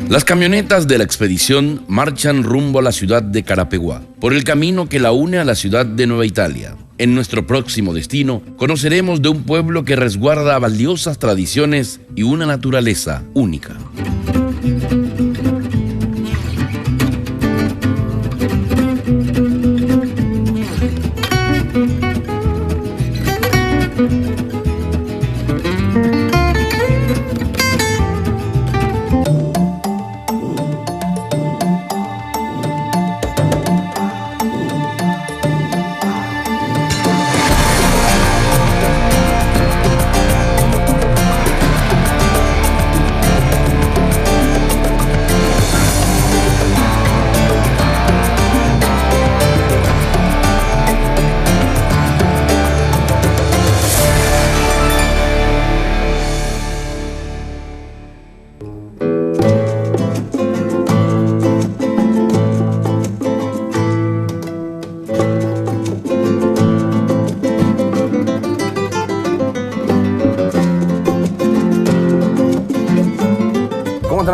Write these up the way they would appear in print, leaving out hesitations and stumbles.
Las camionetas de la expedición marchan rumbo a la ciudad de Carapeguá, por el camino que la une a la ciudad de Nueva Italia. En nuestro próximo destino, conoceremos de un pueblo que resguarda valiosas tradiciones y una naturaleza única.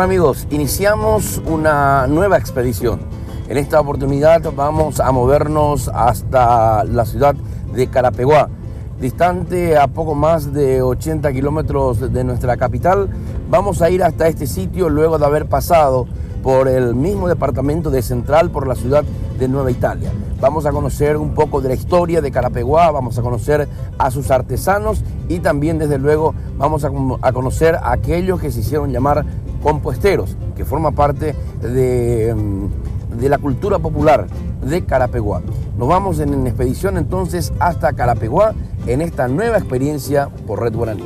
Amigos, iniciamos una nueva expedición. En esta oportunidad vamos a movernos hasta la ciudad de Carapeguá, distante a poco más de 80 kilómetros de nuestra capital. Vamos a ir hasta este sitio luego de haber pasado por el mismo departamento de Central, por la ciudad de Nueva Italia. Vamos a conocer un poco de la historia de Carapeguá, vamos a conocer a sus artesanos y también, desde luego, vamos a conocer a aquellos que se hicieron llamar compuesteros, que forma parte de la cultura popular de Carapeguá. Nos vamos en expedición entonces hasta Carapeguá en esta nueva experiencia por Red Guaraní.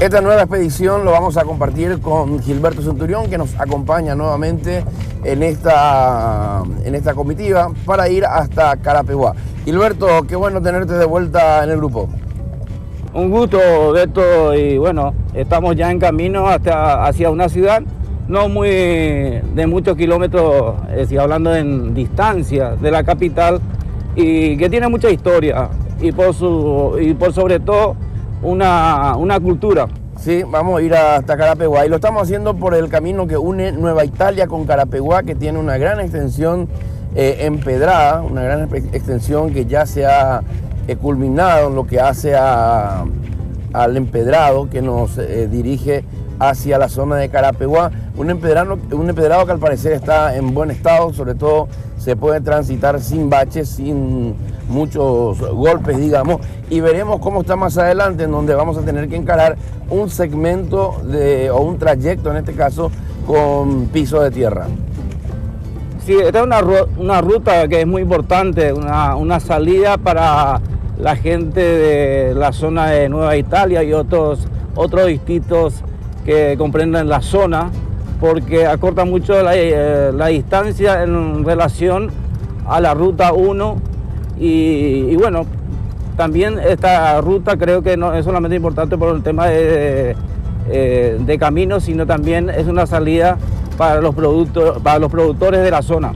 Esta nueva expedición lo vamos a compartir con Gilberto Centurión, que nos acompaña nuevamente en esta comitiva para ir hasta Carapeguá. Gilberto, qué bueno tenerte de vuelta en el grupo. Un gusto, Beto, y bueno, estamos ya en camino hacia una ciudad no muy de muchos kilómetros, si hablando en distancia de la capital, y que tiene mucha historia y por sobre todo una cultura. Sí, vamos a ir hasta Carapeguá y lo estamos haciendo por el camino que une Nueva Italia con Carapeguá, que tiene una gran extensión empedrada, una gran extensión que ya se ha culminado en lo que hace al empedrado que nos dirige hacia la zona de Carapeguá, un empedrado que al parecer está en buen estado, sobre todo se puede transitar sin baches, sin muchos golpes, digamos, y veremos cómo está más adelante, en donde vamos a tener que encarar un segmento o un trayecto, en este caso, con piso de tierra. Sí, esta es una ruta que es muy importante, una salida para la gente de la zona de Nueva Italia y otros distritos que comprenden la zona, porque acorta mucho la distancia en relación a la ruta 1 y bueno, también esta ruta creo que no es solamente importante por el tema de caminos, sino también es una salida para los productores de la zona.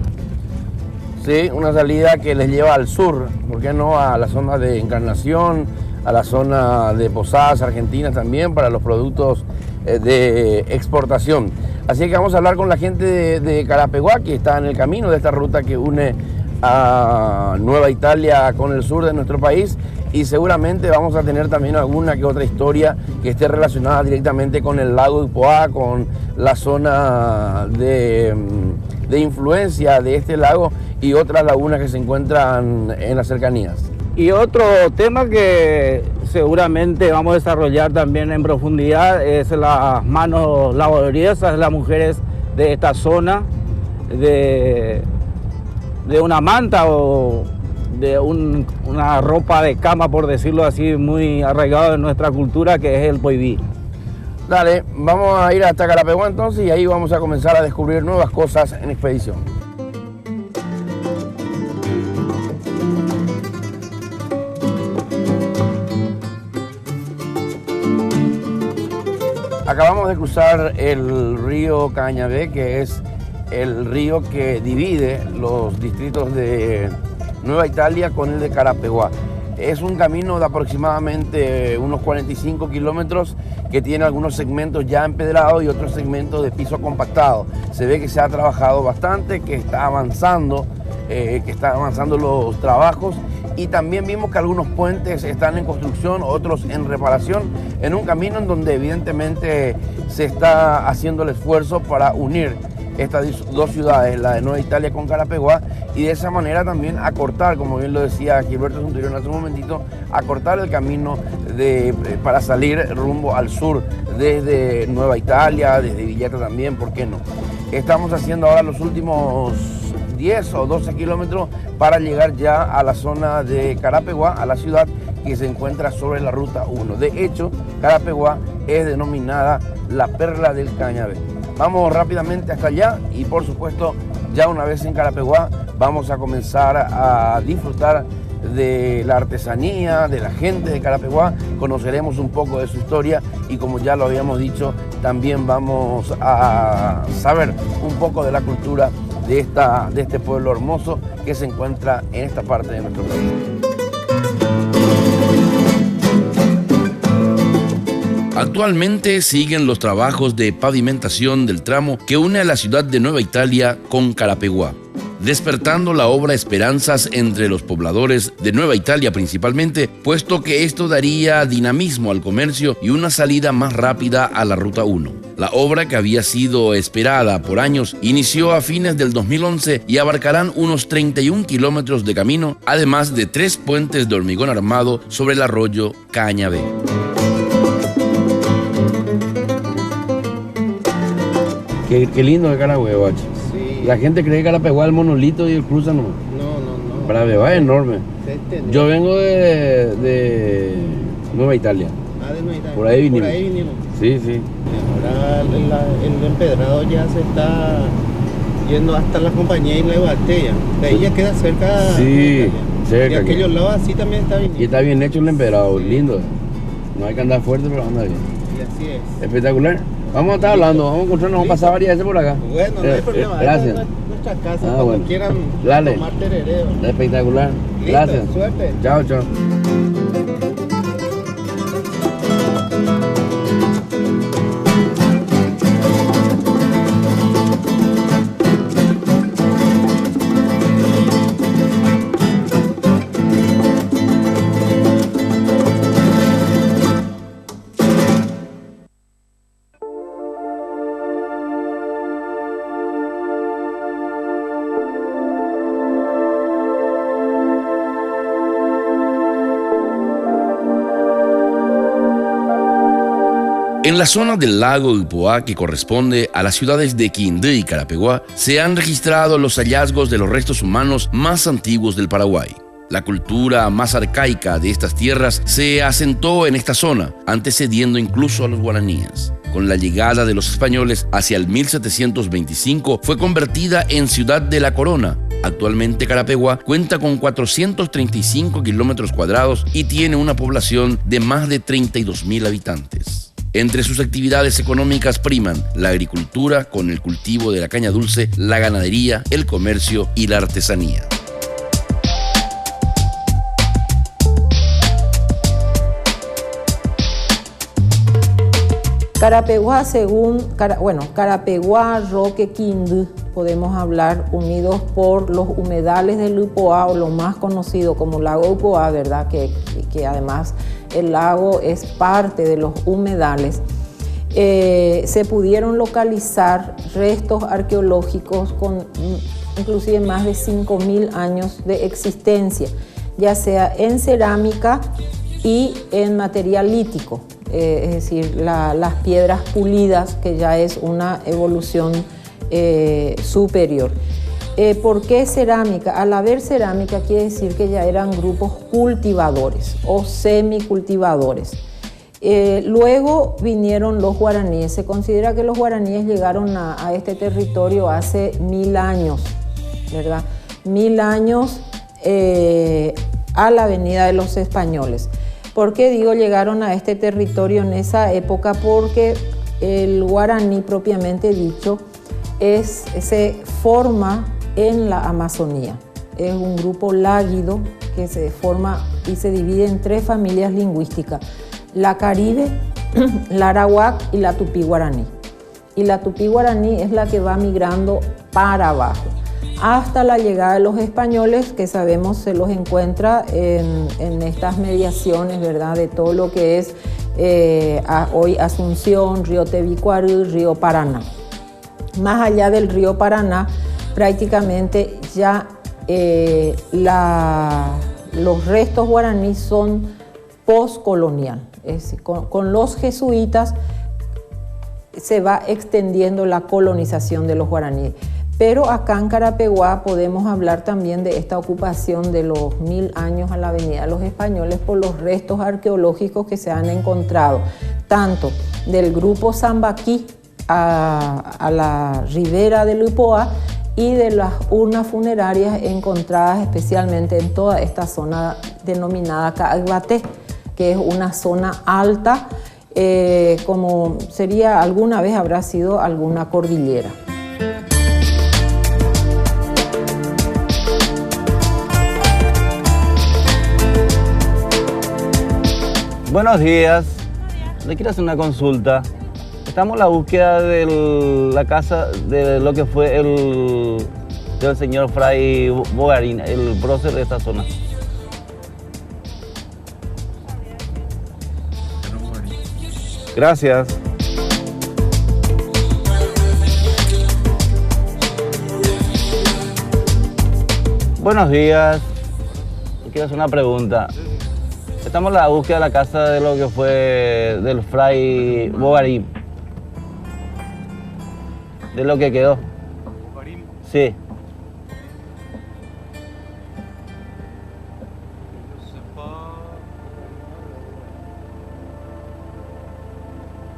Sí, una salida que les lleva al sur, ¿por qué no? A la zona de Encarnación, a la zona de Posadas Argentinas también, para los productos de exportación. Así que vamos a hablar con la gente de Carapeguá, que está en el camino de esta ruta que une a Nueva Italia con el sur de nuestro país, y seguramente vamos a tener también alguna que otra historia que esté relacionada directamente con el lago Ipoá, con la zona de influencia de este lago y otras lagunas que se encuentran en las cercanías. Y otro tema que seguramente vamos a desarrollar también en profundidad es las manos laboriosas de las mujeres de esta zona, de una manta o de una ropa de cama, por decirlo así, muy arraigado en nuestra cultura, que es el poibí. Dale, vamos a ir hasta Carapeguá entonces y ahí vamos a comenzar a descubrir nuevas cosas en expedición. Acabamos de cruzar el río Cañabé, que es el río que divide los distritos de Nueva Italia con el de Carapeguá. Es un camino de aproximadamente unos 45 kilómetros que tiene algunos segmentos ya empedrados y otros segmentos de piso compactado. Se ve que se ha trabajado bastante, que está avanzando los trabajos, y también vimos que algunos puentes están en construcción, otros en reparación, en un camino en donde evidentemente se está haciendo el esfuerzo para unir estas dos ciudades, la de Nueva Italia con Carapeguá, y de esa manera también acortar, como bien lo decía Gilberto Centurión hace un momentito, acortar el camino para salir rumbo al sur desde Nueva Italia, desde Villeta también, ¿por qué no? Estamos haciendo ahora los últimos 10 o 12 kilómetros para llegar ya a la zona de Carapeguá, a la ciudad que se encuentra sobre la ruta 1. De hecho, Carapeguá es denominada la perla del Cañabé. Vamos rápidamente hasta allá y por supuesto ya una vez en Carapeguá vamos a comenzar a disfrutar de la artesanía, de la gente de Carapeguá, conoceremos un poco de su historia y, como ya lo habíamos dicho, también vamos a saber un poco de la cultura de este pueblo hermoso que se encuentra en esta parte de nuestro país. Actualmente siguen los trabajos de pavimentación del tramo que une a la ciudad de Nueva Italia con Carapeguá, despertando la obra esperanzas entre los pobladores de Nueva Italia principalmente, puesto que esto daría dinamismo al comercio y una salida más rápida a la Ruta 1. La obra, que había sido esperada por años, inició a fines del 2011 y abarcarán unos 31 kilómetros de camino, además de 3 puentes de hormigón armado sobre el arroyo Cañabé. Qué lindo es Carapeguá, bache. Sí. La gente cree que Carapeguá es el monolito y el cruza no. No. Carapeguá es enorme. Yo vengo de Nueva Italia. De Nueva Italia. Por ahí vinimos. Sí. Ahora el empedrado ya se está yendo hasta la compañía Isla de Batella. De ahí ya queda cerca. Sí, cerca. Y aquellos lados así también está bien. Y está bien hecho el empedrado, lindo. No hay que andar fuerte, pero anda bien. Y así es. Espectacular. Vamos a estar hablando, vamos a encontrarnos, vamos a pasar varias veces por acá. Bueno, no hay problema. Gracias. Esta es nuestra casa, cuando bueno. quieran Dale. tomar terereo. Espectacular. Listo, Gracias. suerte. Chao. En la zona del lago Ipoá, que corresponde a las ciudades de Quindío y Carapeguá, se han registrado los hallazgos de los restos humanos más antiguos del Paraguay. La cultura más arcaica de estas tierras se asentó en esta zona, antecediendo incluso a los guaraníes. Con la llegada de los españoles hacia el 1725, fue convertida en ciudad de la Corona. Actualmente Carapeguá cuenta con 435 kilómetros cuadrados y tiene una población de más de 32.000 habitantes. Entre sus actividades económicas priman la agricultura con el cultivo de la caña dulce, la ganadería, el comercio y la artesanía. Carapeguá, Carapeguá, Roque, Quindío, podemos hablar, unidos por los humedales del Ipoá, o lo más conocido como lago Ipoá, ¿verdad? Que además el lago es parte de los humedales. Se pudieron localizar restos arqueológicos con inclusive más de 5.000 años de existencia, ya sea en cerámica y en material lítico. Es decir, las piedras pulidas, que ya es una evolución superior. ¿Por qué cerámica? Al haber cerámica quiere decir que ya eran grupos cultivadores o semicultivadores. Luego vinieron los guaraníes. Se considera que los guaraníes llegaron a este territorio hace 1000 años, ¿verdad? 1000 años a la venida de los españoles. ¿Por qué digo llegaron a este territorio en esa época? Porque el guaraní propiamente dicho se forma en la Amazonía. Es un grupo láguido que se forma y se divide en 3 familias lingüísticas: la Caribe, la Arawak y la Tupí Guaraní. Y la Tupí Guaraní es la que va migrando para abajo, hasta la llegada de los españoles, que sabemos se los encuentra en estas mediaciones, ¿verdad?, de todo lo que es hoy Asunción, Río Tebicuarú, Río Paraná. Más allá del río Paraná, prácticamente ya los restos guaraníes son postcolonial. Es decir, con los jesuitas se va extendiendo la colonización de los guaraníes. Pero acá en Carapeguá podemos hablar también de esta ocupación de los 1000 años a la venida de los españoles por los restos arqueológicos que se han encontrado, tanto del grupo Sambaquí a la ribera del Lupoá y de las urnas funerarias encontradas especialmente en toda esta zona denominada Caagbaté, que es una zona alta, como sería alguna vez habrá sido alguna cordillera. Buenos días, le quiero hacer una consulta. Estamos en la búsqueda de la casa de lo que fue del señor Fray Bogarín, el prócer de esta zona. Gracias. Buenos días, le quiero hacer una pregunta. Estamos en la búsqueda de la casa de lo que fue del Fray Bogarín. De lo que quedó. ¿Bogarín? Sí.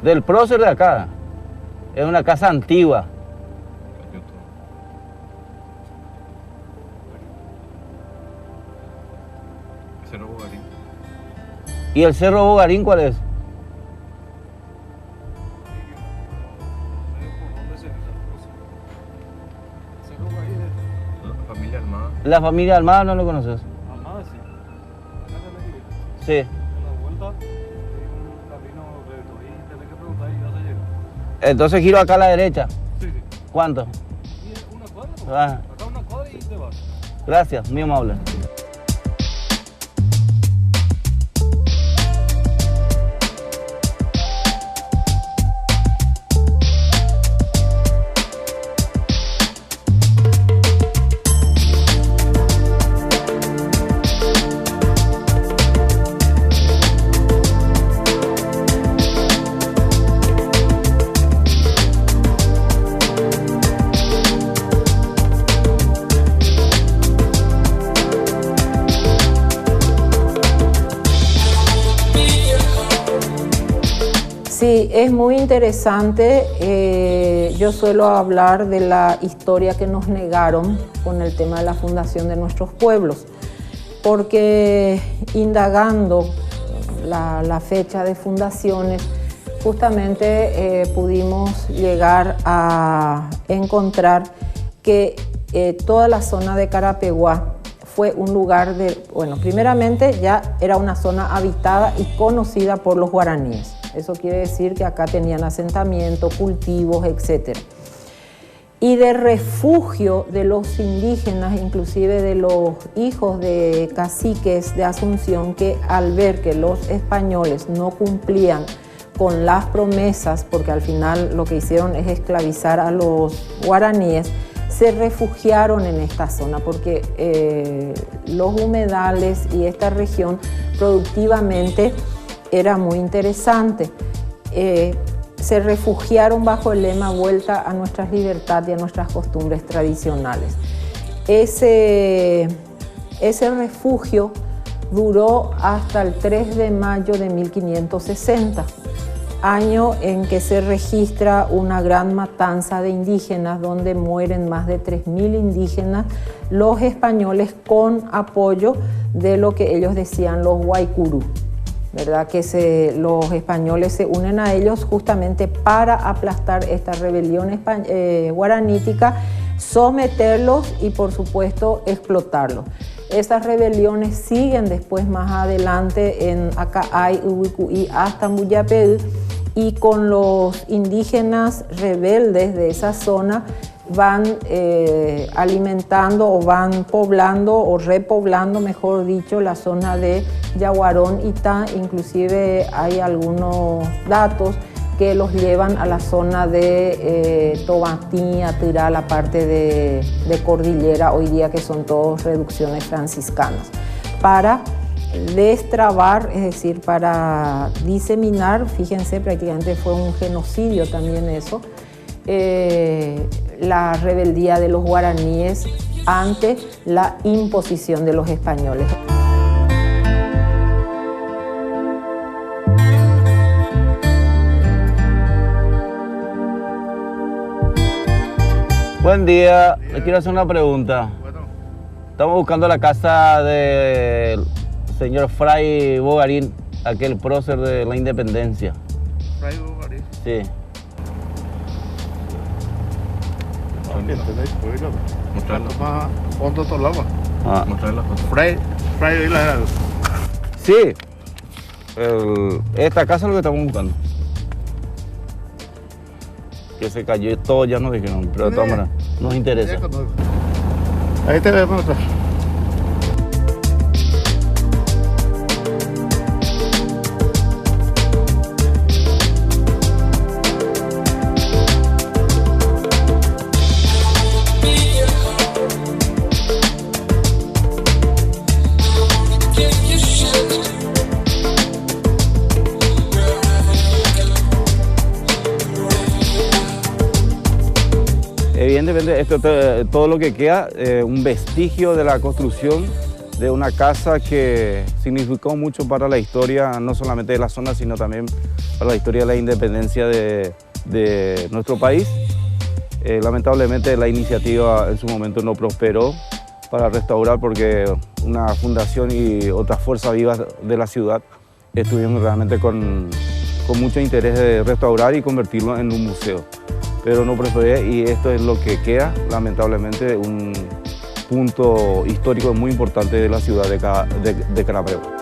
Del prócer de acá. Es una casa antigua. Cerro Bogarín. ¿Y el Cerro Bogarín cuál es? La familia Armada. La familia Almada no lo conoces. Armada sí. Sí. En la vuelta hay un camino recto y tenés que preguntar y ya se llega. Entonces giro acá a la derecha. Sí, sí. ¿Cuánto? Y es una cuadra, ¿no? Ah. Acá una cuadra y te vas. Gracias, muy amable. Sí, es muy interesante. Yo suelo hablar de la historia que nos negaron con el tema de la fundación de nuestros pueblos, porque indagando la fecha de fundaciones, justamente pudimos llegar a encontrar que toda la zona de Carapeguá fue un lugar primeramente ya era una zona habitada y conocida por los guaraníes. Eso quiere decir que acá tenían asentamiento, cultivos, etc. Y de refugio de los indígenas, inclusive de los hijos de caciques de Asunción, que al ver que los españoles no cumplían con las promesas, porque al final lo que hicieron es esclavizar a los guaraníes, se refugiaron en esta zona, porque los humedales y esta región productivamente era muy interesante. Se refugiaron bajo el lema vuelta a nuestras libertades y a nuestras costumbres tradicionales. Ese refugio duró hasta el 3 de mayo de 1560, año en que se registra una gran matanza de indígenas, donde mueren más de 3000 indígenas, los españoles con apoyo de lo que ellos decían los guaycurú, ¿verdad? Que los españoles se unen a ellos justamente para aplastar esta rebelión guaranítica, someterlos y por supuesto explotarlos. Esas rebeliones siguen después más adelante en Acay, Ubicuí hasta Muyapel, y con los indígenas rebeldes de esa zona van alimentando o van poblando o repoblando, mejor dicho, la zona de Yaguarón y Itá. Inclusive hay algunos datos que los llevan a la zona de Tobatí, Atirá, la parte de cordillera hoy día, que son todas reducciones franciscanas, para destrabar, es decir, para diseminar, fíjense, prácticamente fue un genocidio también eso, la rebeldía de los guaraníes ante la imposición de los españoles. Buen día, le quiero hacer una pregunta. Estamos buscando la casa del señor Fray Bogarín, aquel prócer de la independencia. ¿Fray Bogarín? Sí. Más fondo todo lado. Ah. Fray de la... Sí. Esta casa es lo que estamos buscando. Que se cayó todo, ya nos dijeron, pero de todas maneras nos interesa. Ahí te vemos. Evidentemente, esto, todo lo que queda, un vestigio de la construcción de una casa que significó mucho para la historia, no solamente de la zona, sino también para la historia de la independencia de nuestro país. Lamentablemente la iniciativa en su momento no prosperó para restaurar, porque una fundación y otras fuerzas vivas de la ciudad estuvieron realmente con mucho interés de restaurar y convertirlo en un museo. Pero no prosperé, y esto es lo que queda, lamentablemente, un punto histórico muy importante de la ciudad de Carapeguá.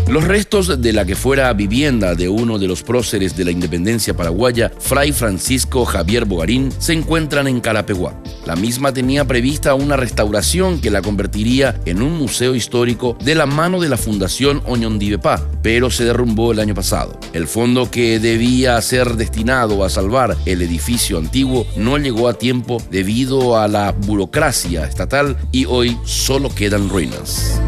Los restos de la que fuera vivienda de uno de los próceres de la independencia paraguaya, Fray Francisco Javier Bogarín, se encuentran en Carapeguá. La misma tenía prevista una restauración que la convertiría en un museo histórico de la mano de la Fundación Oñondíbepa, pero se derrumbó el año pasado. El fondo que debía ser destinado a salvar el edificio antiguo no llegó a tiempo debido a la burocracia estatal y hoy solo quedan ruinas.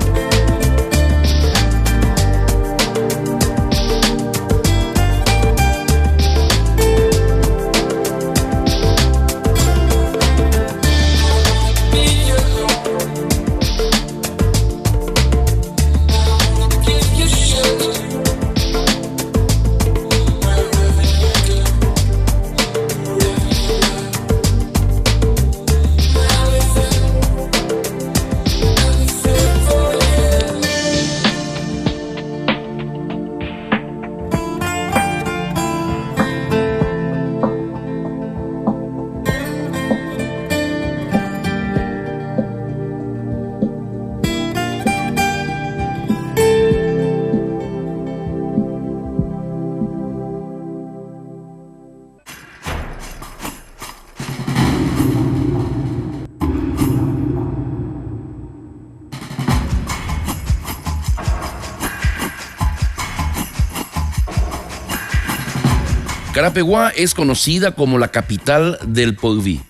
Carapeguá es conocida como la capital del Podví.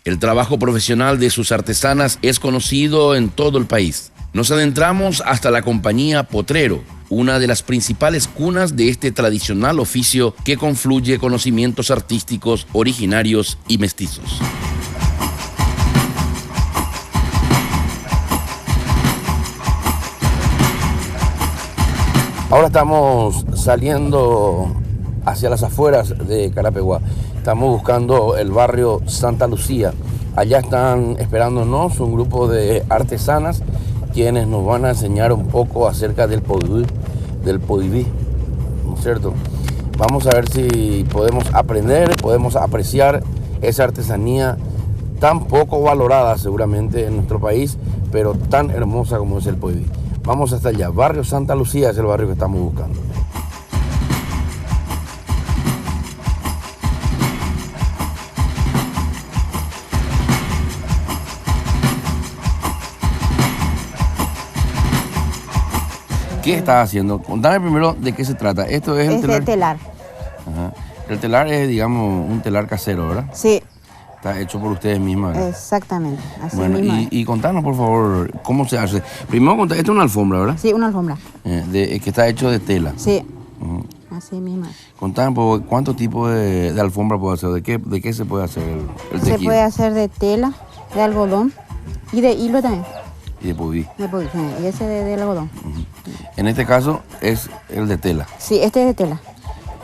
El trabajo profesional de sus artesanas es conocido en todo el país. Nos adentramos hasta la compañía Potrero, una de las principales cunas de este tradicional oficio que confluye conocimientos artísticos originarios y mestizos. Ahora estamos saliendo hacia las afueras de Carapeguá Estamos buscando el barrio Santa Lucía. Allá están esperándonos un grupo de artesanas quienes nos van a enseñar un poco acerca del podubí, ¿no es cierto? Vamos a ver si podemos aprender, podemos apreciar esa artesanía tan poco valorada seguramente en nuestro país, pero tan hermosa como es el podubí. Vamos hasta allá. Barrio Santa Lucía es el barrio que estamos buscando. ¿Qué estás haciendo? Contame primero de qué se trata. Esto es el telar. de telar. Ajá. El telar es, digamos, un telar casero, ¿verdad? Sí, Está hecho por ustedes mismas, ¿verdad? exactamente. Así Bueno, mismo es. y contanos, por favor, cómo se hace. Primero, esto es una alfombra, ¿verdad? Sí, una alfombra. Que está hecho de tela. Sí, Ujú. así mismo es. Contanos, por favor, ¿cuántos tipos de alfombra puede hacer? ¿De qué se puede hacer el Se tejido? puede hacer de tela, de algodón y de hilo también. Y de podubí. Y ese de algodón. En este caso es el de tela. Sí, este es de tela.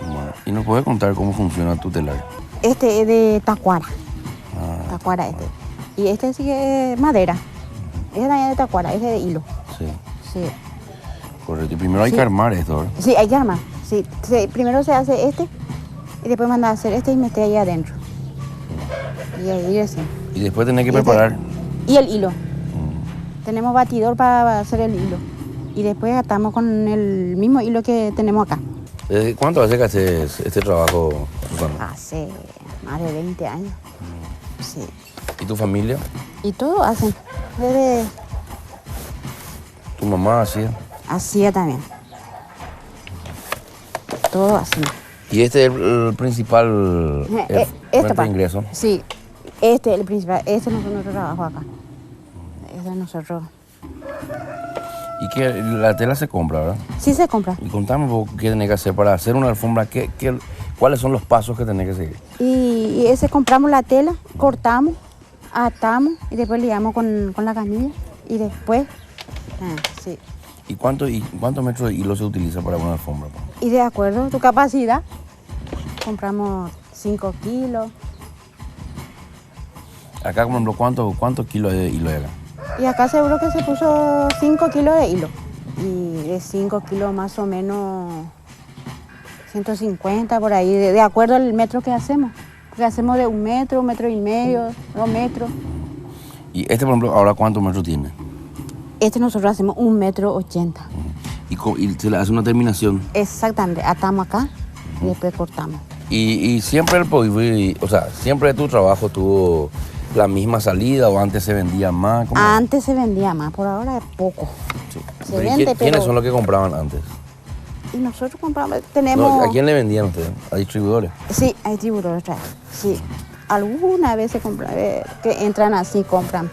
Bueno, ¿y nos puedes contar cómo funciona tu telar? Este es de tacuara. Ah, Tacuara este. Y este sí que es madera. Este también es de tacuara, este es de hilo. sí, Sí. correcto. Y primero hay Sí. que armar esto, ¿verdad? Sí, hay que armar. Sí. Primero se hace este y después manda a hacer este y meter ahí adentro. Y ahí así. Y después tenés que Y este- preparar. Y el hilo. Tenemos batidor para hacer el hilo. Y después atamos con el mismo hilo que tenemos acá. ¿Desde cuánto hace que haces este trabajo, Susana? Hace más de 20 años. Sí. ¿Y tu familia? Y todo hacen. Desde ¿Tu mamá hacía? hacía también. Todo así. ¿Y este es el principal fuente de ingreso? Sí. Este es el principal. Este es nuestro trabajo acá. Este es nosotros. Y que la tela se compra, ¿verdad? Sí se compra. Y contame un poco qué tenés que hacer para hacer una alfombra, cuáles son los pasos que tenés que seguir. Y ese compramos la tela, cortamos, atamos y después liamos con la canilla. Y después, sí. ¿Y cuántos metros de hilo se utiliza para una alfombra? Y de acuerdo a tu capacidad, compramos 5 kilos. Acá, por ejemplo, ¿cuántos kilos de hilo hay acá? Y acá seguro que se puso 5 kilos de hilo. Y de 5 kilos más o menos 150 por ahí, de acuerdo al metro que hacemos. Porque hacemos de 1 metro, 1,5 metros, 2 metros. Y este, por ejemplo, ahora ¿cuántos metros tiene? Este nosotros hacemos 1,80 m. Y se le hace una terminación. Exactamente, atamos acá y después cortamos. Y siempre el podubí, o sea, siempre tu trabajo tuvo la misma salida o antes se vendía más. ¿Cómo? Antes se vendía más, por ahora es poco. Sí. Se Pero ¿y vende, ¿Quiénes pero- son los que compraban antes? Y nosotros compramos, tenemos... No, ¿a quién le vendían ustedes? ¿A distribuidores? Sí, hay tiburones otra vez. Sí. Algunas veces compran, que entran así, compran.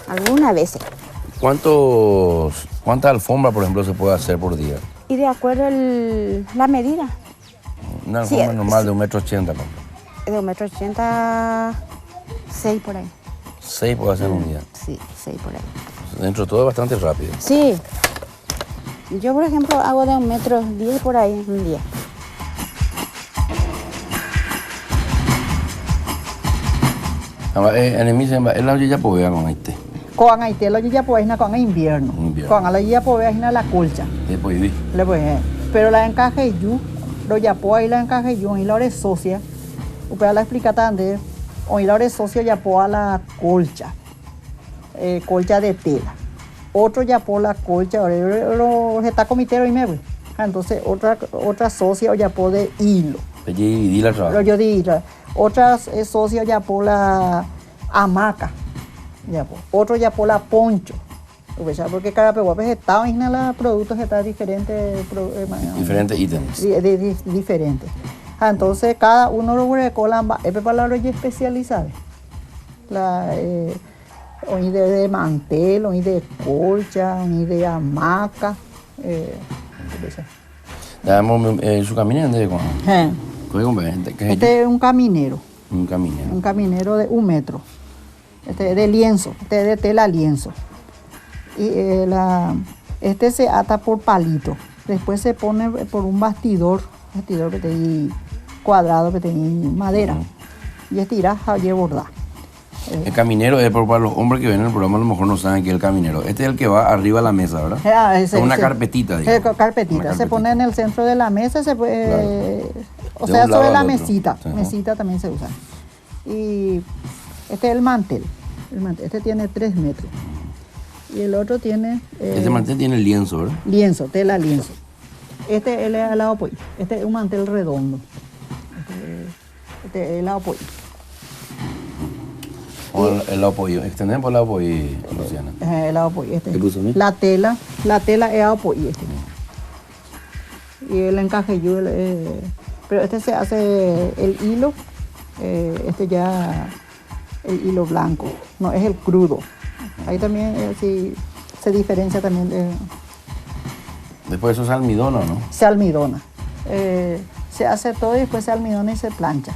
Algunas veces. ¿Cuántas alfombras, por ejemplo, se puede hacer por día? Y de acuerdo la medida. Una Sí, alfombra normal sí. de 1,80 m. De 1,80 m, 6 por ahí. 6 puede hacer un día. Sí, 6 por ahí. Dentro de todo es bastante rápido. Sí. Yo, por ejemplo, hago de 1,10 m por ahí un día. En la ya puedo con este. Con ahí lo ya pues na con invierno. Invierno. Con la ya pues na la colcha. Después vi. Le pues. Pero la encaje yo, lo ya pues la encaje yo y la hora socia. Upea la explica también. O la hora socia ya pues la colcha. Colcha de tela. Otro ya pues la colcha, lo está comitero y me voy. Entonces otra socia ya pues de hilo. Allí dividí la trabajo. Yo digo, otras socios ya por la hamaca, ya por. Otro ya por la poncho. Porque cada peguape está en los productos está diferentes. Diferentes ítems. Diferentes. Entonces cada uno lo recolan, es palabra ya especializada. Hoy de mantel, hoy de colcha, hoy de hamaca. Damos su camino de Este es un caminero. Un caminero. Un caminero de 1 metro. Este es de lienzo, este es de tela lienzo. Y este se ata por palito. Después se pone por un bastidor que tiene cuadrado, que tiene madera. y estiras ayer bordar. El caminero es para los hombres que ven el programa, a lo mejor no saben que es el caminero. Este es el que va arriba de la mesa, ¿verdad? Es una carpetita, digamos. Carpetita. Se pone en el centro de la mesa, se puede, o De sea, un lado sobre la al otro. mesita. Sí. Mesita también se usa. Y este es el mantel. Este tiene 3 metros. Y el otro tiene... Este mantel tiene lienzo, ¿verdad? lienzo, tela lienzo. Este es el apoyo. Este es un mantel redondo. Este es el apoyo. O el apoyo. Extendemos por el apoyo, Luciana. El apoyo. Este. ¿Qué puso a mí? La tela es apoyo. Este. Y el encaje yo, pero este se hace el hilo, este ya el hilo blanco, no es el crudo. Ahí también sí se diferencia también de... Después eso es almidón, ¿o no? Se almidona. Se hace todo y después se almidona y se plancha.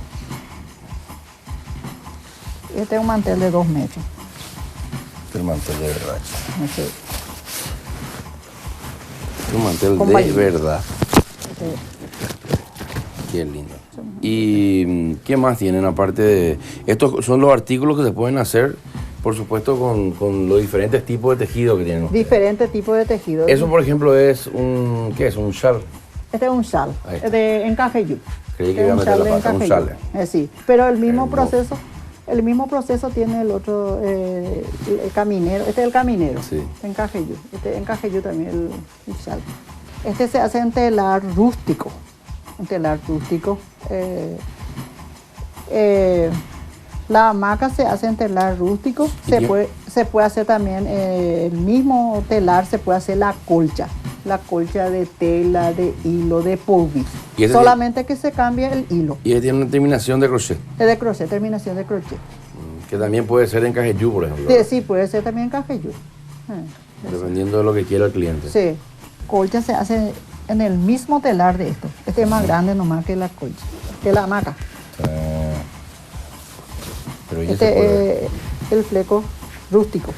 Este es un mantel de 2 metros. El mantel de verdad. Este, Un mantel Con de vaina. verdad. este, Qué lindo. ¿Y qué más tienen aparte de...? Estos son los artículos que se pueden hacer, por supuesto, con los diferentes tipos de tejido que tienen ustedes. diferentes tipos de tejido. Eso, por ejemplo, es un... ¿Qué es? ¿Un chal? Este es un chal, Ahí está. de encaje yu. Creí que iba a meter la pata, un chal. Sí, pero el mismo Hermoso. proceso tiene el otro, el caminero. Este es el caminero. Sí. Encaje yu. Este encaje yu también el chal. Este se hace en telar rústico. En telar rústico. La hamaca se hace en telar rústico. ¿Y Se qué? puede hacer también el mismo telar, se puede hacer la colcha. La colcha de tela, de hilo, de polvis. ¿Y ese Solamente que se cambie el hilo. Y ese tiene una terminación de crochet, Es de crochet, terminación de crochet. que también puede ser en cajeyu, por ejemplo. Sí, puede ser también cajeyú. Dependiendo de lo que quiera el cliente. Sí, colcha se hace en el mismo telar de esto. Este es más grande nomás que la colcha, que la hamaca. Pero ya se puede. Este es el fleco rústico.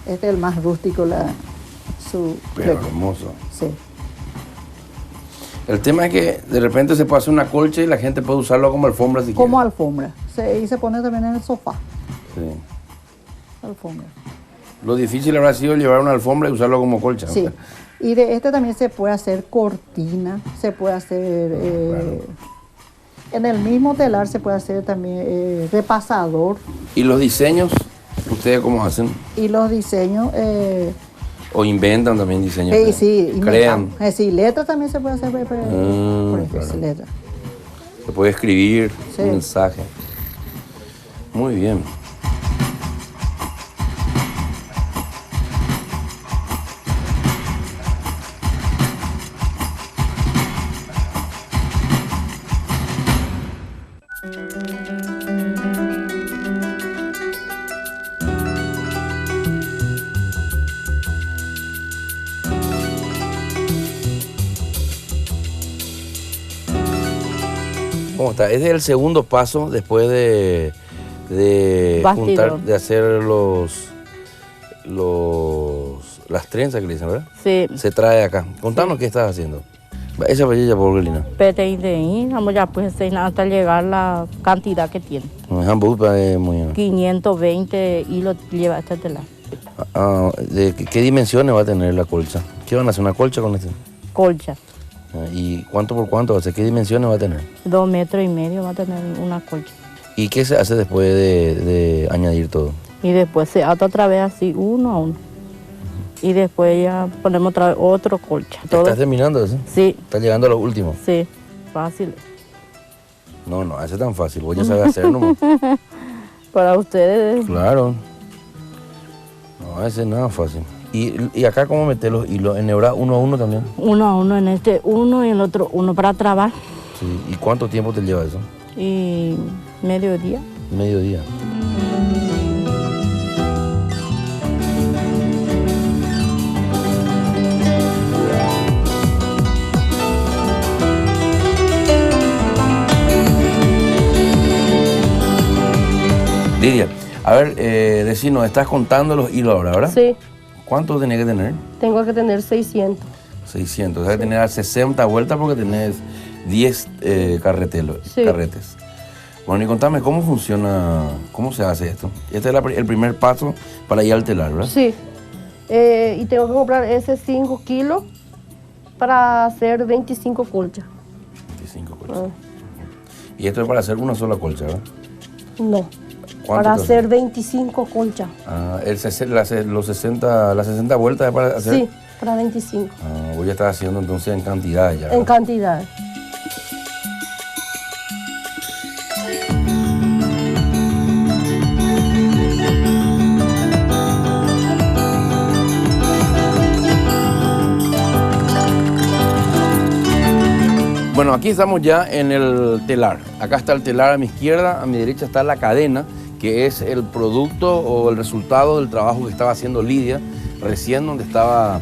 Este es el más rústico, su Pero fleco. hermoso. Sí. El tema es que de repente se puede hacer una colcha y la gente puede usarlo como alfombra si Como quiere. alfombra. Y se pone también en el sofá. Sí. Alfombra. Lo difícil habrá sido llevar una alfombra y usarlo como colcha. Sí. Y de este también se puede hacer cortina, se puede hacer... En el mismo telar se puede hacer también repasador. ¿Y los diseños? ¿Ustedes cómo hacen? Y los diseños... ¿O inventan también diseños? sí, Crean. inventamos. Sí, letras también se puede hacer por ejemplo, claro. letras. Se puede escribir Sí. un mensaje. Muy bien. ¿Cómo está? Ese es el segundo paso después de Bastidor. juntar, de hacer las trenzas que le dicen, ¿verdad? Sí. Se trae acá. Contanos qué estás haciendo. Esa belleza por Lina. PTI, vamos ya pues hasta llegar la cantidad que tiene. 520 hilos lleva este telar. ¿De qué dimensiones va a tener la colcha? ¿Qué van a hacer? ¿Una colcha con este? Colcha. ¿Y cuánto por cuánto va a ser? ¿Qué dimensiones va a tener? 2,5 metros va a tener una colcha. ¿Y qué se hace después de añadir todo? Y después se ata otra vez así, uno a uno. Y después ya ponemos otra vez otro colcha. Todo. ¿Estás terminando eso? Sí. ¿Estás llegando a lo último? Sí, fácil. No, ese es tan fácil. Vos ya sabes hacer nomás. Para ustedes. Claro. No, ese es nada fácil. ¿Y acá cómo meter los hilos? ¿Enhebrar uno a uno también? Uno a uno en este, uno y el otro uno para trabar. Sí. ¿Y cuánto tiempo te lleva eso? Y mediodía. Mediodía. Lidia, a ver, decinos, estás contando los hilos ahora, ¿verdad? Sí, ¿Cuántos tenés que tener? tengo que tener 600. 600. O sea, que tener 60 vueltas porque tenés 10 carretes. Sí. Bueno, y contame, ¿cómo funciona, cómo se hace esto? Este es el primer paso para ir al telar, ¿verdad? Sí. Y tengo que comprar ese 5 kilos para hacer 25 colchas. 25 colchas. Y esto es para hacer una sola colcha, ¿verdad? No, para hacer 25 colchas. Las 60 vueltas es para hacer... Sí, para 25. Voy a estar haciendo entonces en cantidad ya, ¿verdad? En cantidad. Bueno, aquí estamos ya en el telar. Acá está el telar a mi izquierda, a mi derecha está la cadena, que es el producto o el resultado del trabajo que estaba haciendo Lidia, recién donde estaba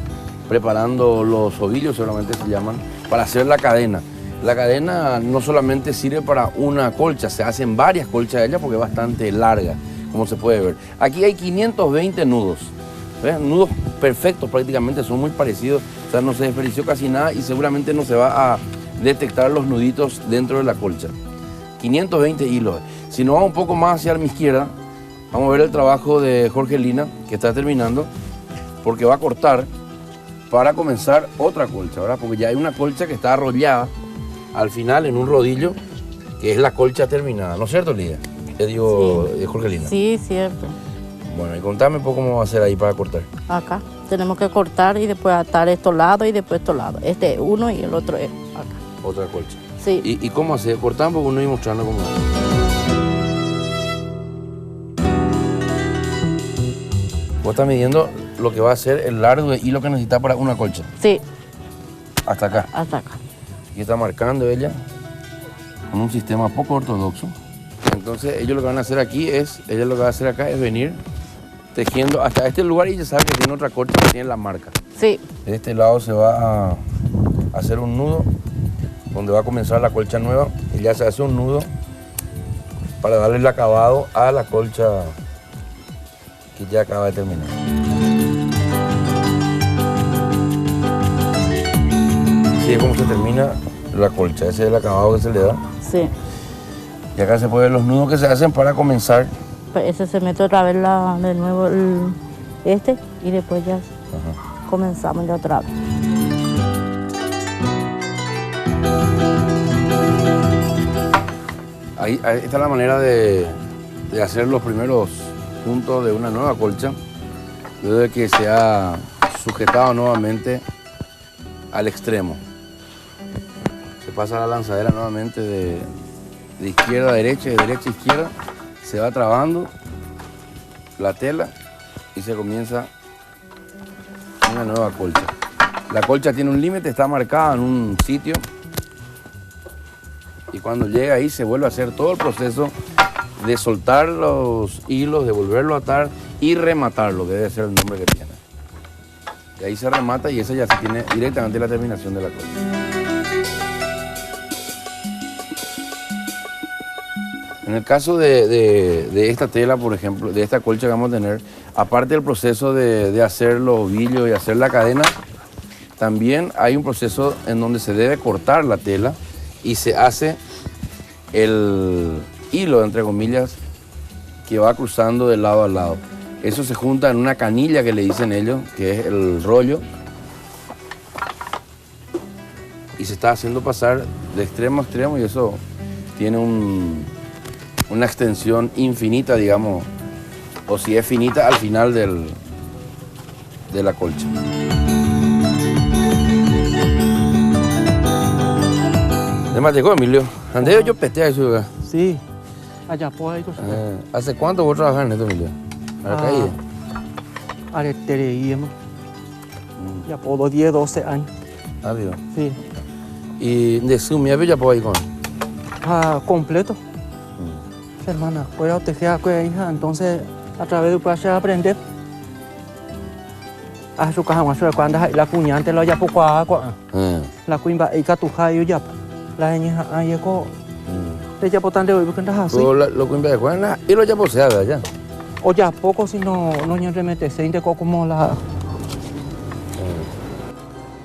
preparando los ovillos, seguramente se llaman, para hacer la cadena. La cadena no solamente sirve para una colcha, se hacen varias colchas de ella porque es bastante larga, como se puede ver. Aquí hay 520 nudos, ¿ves? Nudos perfectos prácticamente, son muy parecidos, o sea, no se desperdició casi nada y seguramente no se va a detectar los nuditos dentro de la colcha. 520 hilos. Si nos vamos un poco más hacia mi izquierda, vamos a ver el trabajo de Jorge Lina, que está terminando, porque va a cortar para comenzar otra colcha, ¿verdad? Porque ya hay una colcha que está arrollada al final en un rodillo, que es la colcha terminada, ¿no es cierto, Lidia? Te digo, sí. Jorge Lina. Sí, cierto. Bueno, y contame un poco cómo va a hacer ahí para cortar. Acá. Tenemos que cortar y después atar estos lados y después estos lados. Este es uno y el otro es acá. Otra colcha. Sí. ¿Y cómo hace? Cortamos porque uno y mostrando cómo hace. Vos estás midiendo lo que va a ser el largo de hilo que necesita para una colcha. Sí. Hasta acá. Hasta acá. Y está marcando ella con un sistema poco ortodoxo. Entonces ellos lo que van a hacer aquí es, ella lo que va a hacer acá es venir tejiendo hasta este lugar y ya sabe que tiene otra colcha que tiene la marca. Sí. De este lado se va a hacer un nudo donde va a comenzar la colcha nueva y ya se hace un nudo para darle el acabado a la colcha que ya acaba de terminar. Así es como se termina la colcha, ese es el acabado que se le da. Sí. Y acá se pueden ver los nudos que se hacen para comenzar. Pues ese se mete otra vez de nuevo este y después ya comenzamos ya otra vez. Ahí está la manera de hacer los primeros puntos de una nueva colcha, luego de que se ha sujetado nuevamente al extremo. Se pasa la lanzadera nuevamente de izquierda a derecha, de derecha a izquierda, se va trabando la tela y se comienza una nueva colcha. La colcha tiene un límite, está marcada en un sitio. Y cuando llega ahí se vuelve a hacer todo el proceso de soltar los hilos, de volverlo a atar y rematarlo, que debe ser el nombre que tiene. Y ahí se remata y esa ya se tiene directamente la terminación de la colcha. En el caso de esta tela, por ejemplo, de esta colcha que vamos a tener, aparte del proceso de hacer los ovillos y hacer la cadena, también hay un proceso en donde se debe cortar la tela y se hace el hilo, entre comillas, que va cruzando de lado a lado. Eso se junta en una canilla que le dicen ellos, que es el rollo, y se está haciendo pasar de extremo a extremo y eso tiene una extensión infinita, digamos, o si es finita al final de la colcha. ¿Además llegó, Emilio? ¿Dónde yo petea eso acá? Sí, allá por ahí. ¿Hace cuánto vos trabajás en esto, Emilio? ¿Acá ahí? Aretería, ya por 10, 12 años. Ah, Dios. Sí. ¿Y de su miel ya por ahí con? Completo. Hermana, puedo tejer con hija, entonces a través de playa aprender. A su caja más cuando la cuña antes lo ya poco agua. La cuña y catuja y ya. La niña ahí co. Te ya potante hoy porque andas así. Lo cuña de cuana y lo ya poseada ya. O ya poco si no no remete se inte como la.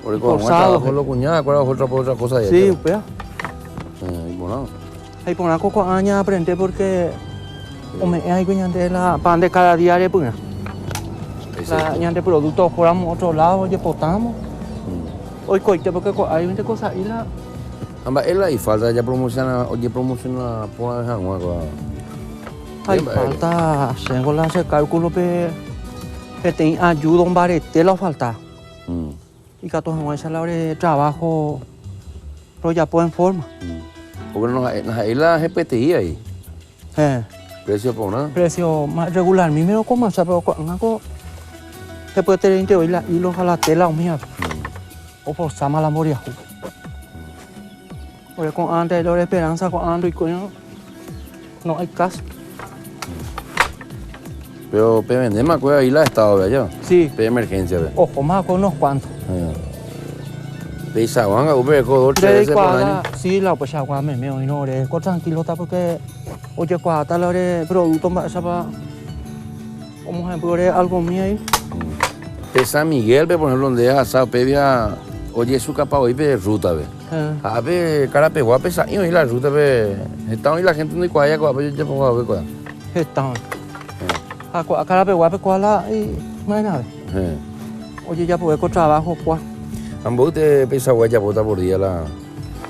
Porque como muestra lo cuñada, ¿cuál es otra cosa de sí, pues. Bueno. Hay por una coco aña aprender porque hay que de la pan de cada día de pues. La de productos juramos otro lado, ya potamos. Hoy coite porque hay 20 cosas y la Amba ela y falta ya promociona por la jangua. hay falta, tengo la ese cálculo que te ayuda un barete la falta. Y que todos esa hora de trabajo pero ya pueden forma. Porque nos la GPTI ahí. Precio por nada. Precio más regular, mi me lo como, pero con algo se puede tener entre hoy la hilo a la tela o mía. O por sama la moria. Porque con antes de la esperanza con ando y coño no hay caso. Pero vende más cueva ahí la estado de allá. Sí. De emergencia ve. Ojo más con unos cuantos. De Isaguanga, upe con 3 veces por año. Sí, la pues agua me y no re, tranquilo está porque oye cuata la de producto más para como ejemplo algo mío ahí. De San Miguel, por ejemplo, donde es asado, pebia, oye su capa hoy de ruta ve. A ver, Carapeguá pesa y la ruta ve. Está hoy la gente no cuaya con yo ya pongo a ver cuál. Está. A Carapeguá pe cuala y no hay nada. Oye ya puedo con trabajo cuál. Ambos te pesa guaya bota por día la.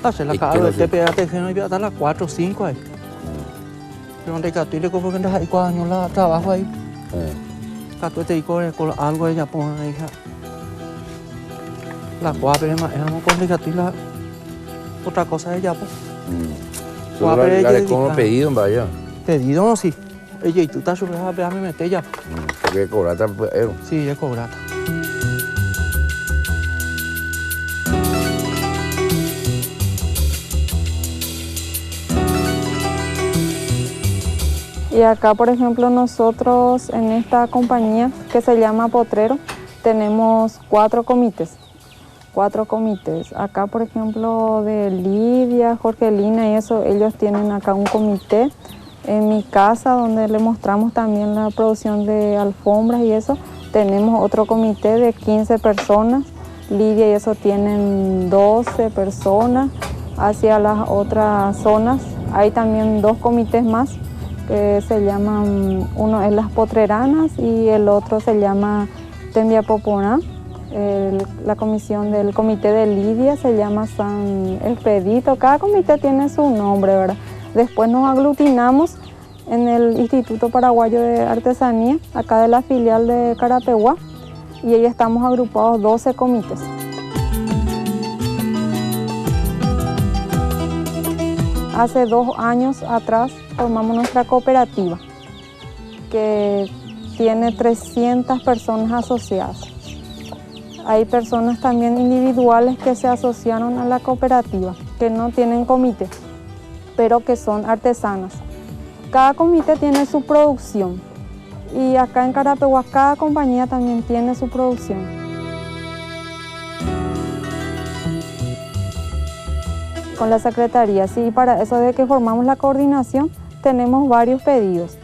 Hace la cara de pegate que no iba a dar las 4 o 5 ahí. Pero donde que tú le compro que andas ahí 4 años la trabajo ahí. Tú te con algo ella pone ahí. La cuadra es más complicada y la otra cosa ella pues. La de cómo pedido en vaya. Pedido no sí. Ella y tú estás sobre a me meter ya. Porque cobrata sí, es cobrata. Y acá, por ejemplo, nosotros en esta compañía que se llama Potrero, tenemos 4 comités. 4 comités. Acá, por ejemplo, de Lidia, Jorgelina y eso, ellos tienen acá un comité. En mi casa, donde le mostramos también la producción de alfombras y eso, tenemos otro comité de 15 personas. Lidia y eso tienen 12 personas. Hacia las otras zonas hay también 2 comités más, que se llaman, uno es Las Potreranas y el otro se llama Tembiapoponá. La comisión del comité de Lidia se llama San Expedito. Cada comité tiene su nombre, ¿verdad? Después nos aglutinamos en el Instituto Paraguayo de Artesanía, acá de la filial de Carapeguá, y ahí estamos agrupados 12 comités. Hace 2 años atrás formamos nuestra cooperativa, que tiene 300 personas asociadas. Hay personas también individuales que se asociaron a la cooperativa, que no tienen comité, pero que son artesanas. Cada comité tiene su producción y acá en Carapeguá cada compañía también tiene su producción. Con la Secretaría, sí, para eso de que formamos la coordinación tenemos varios pedidos,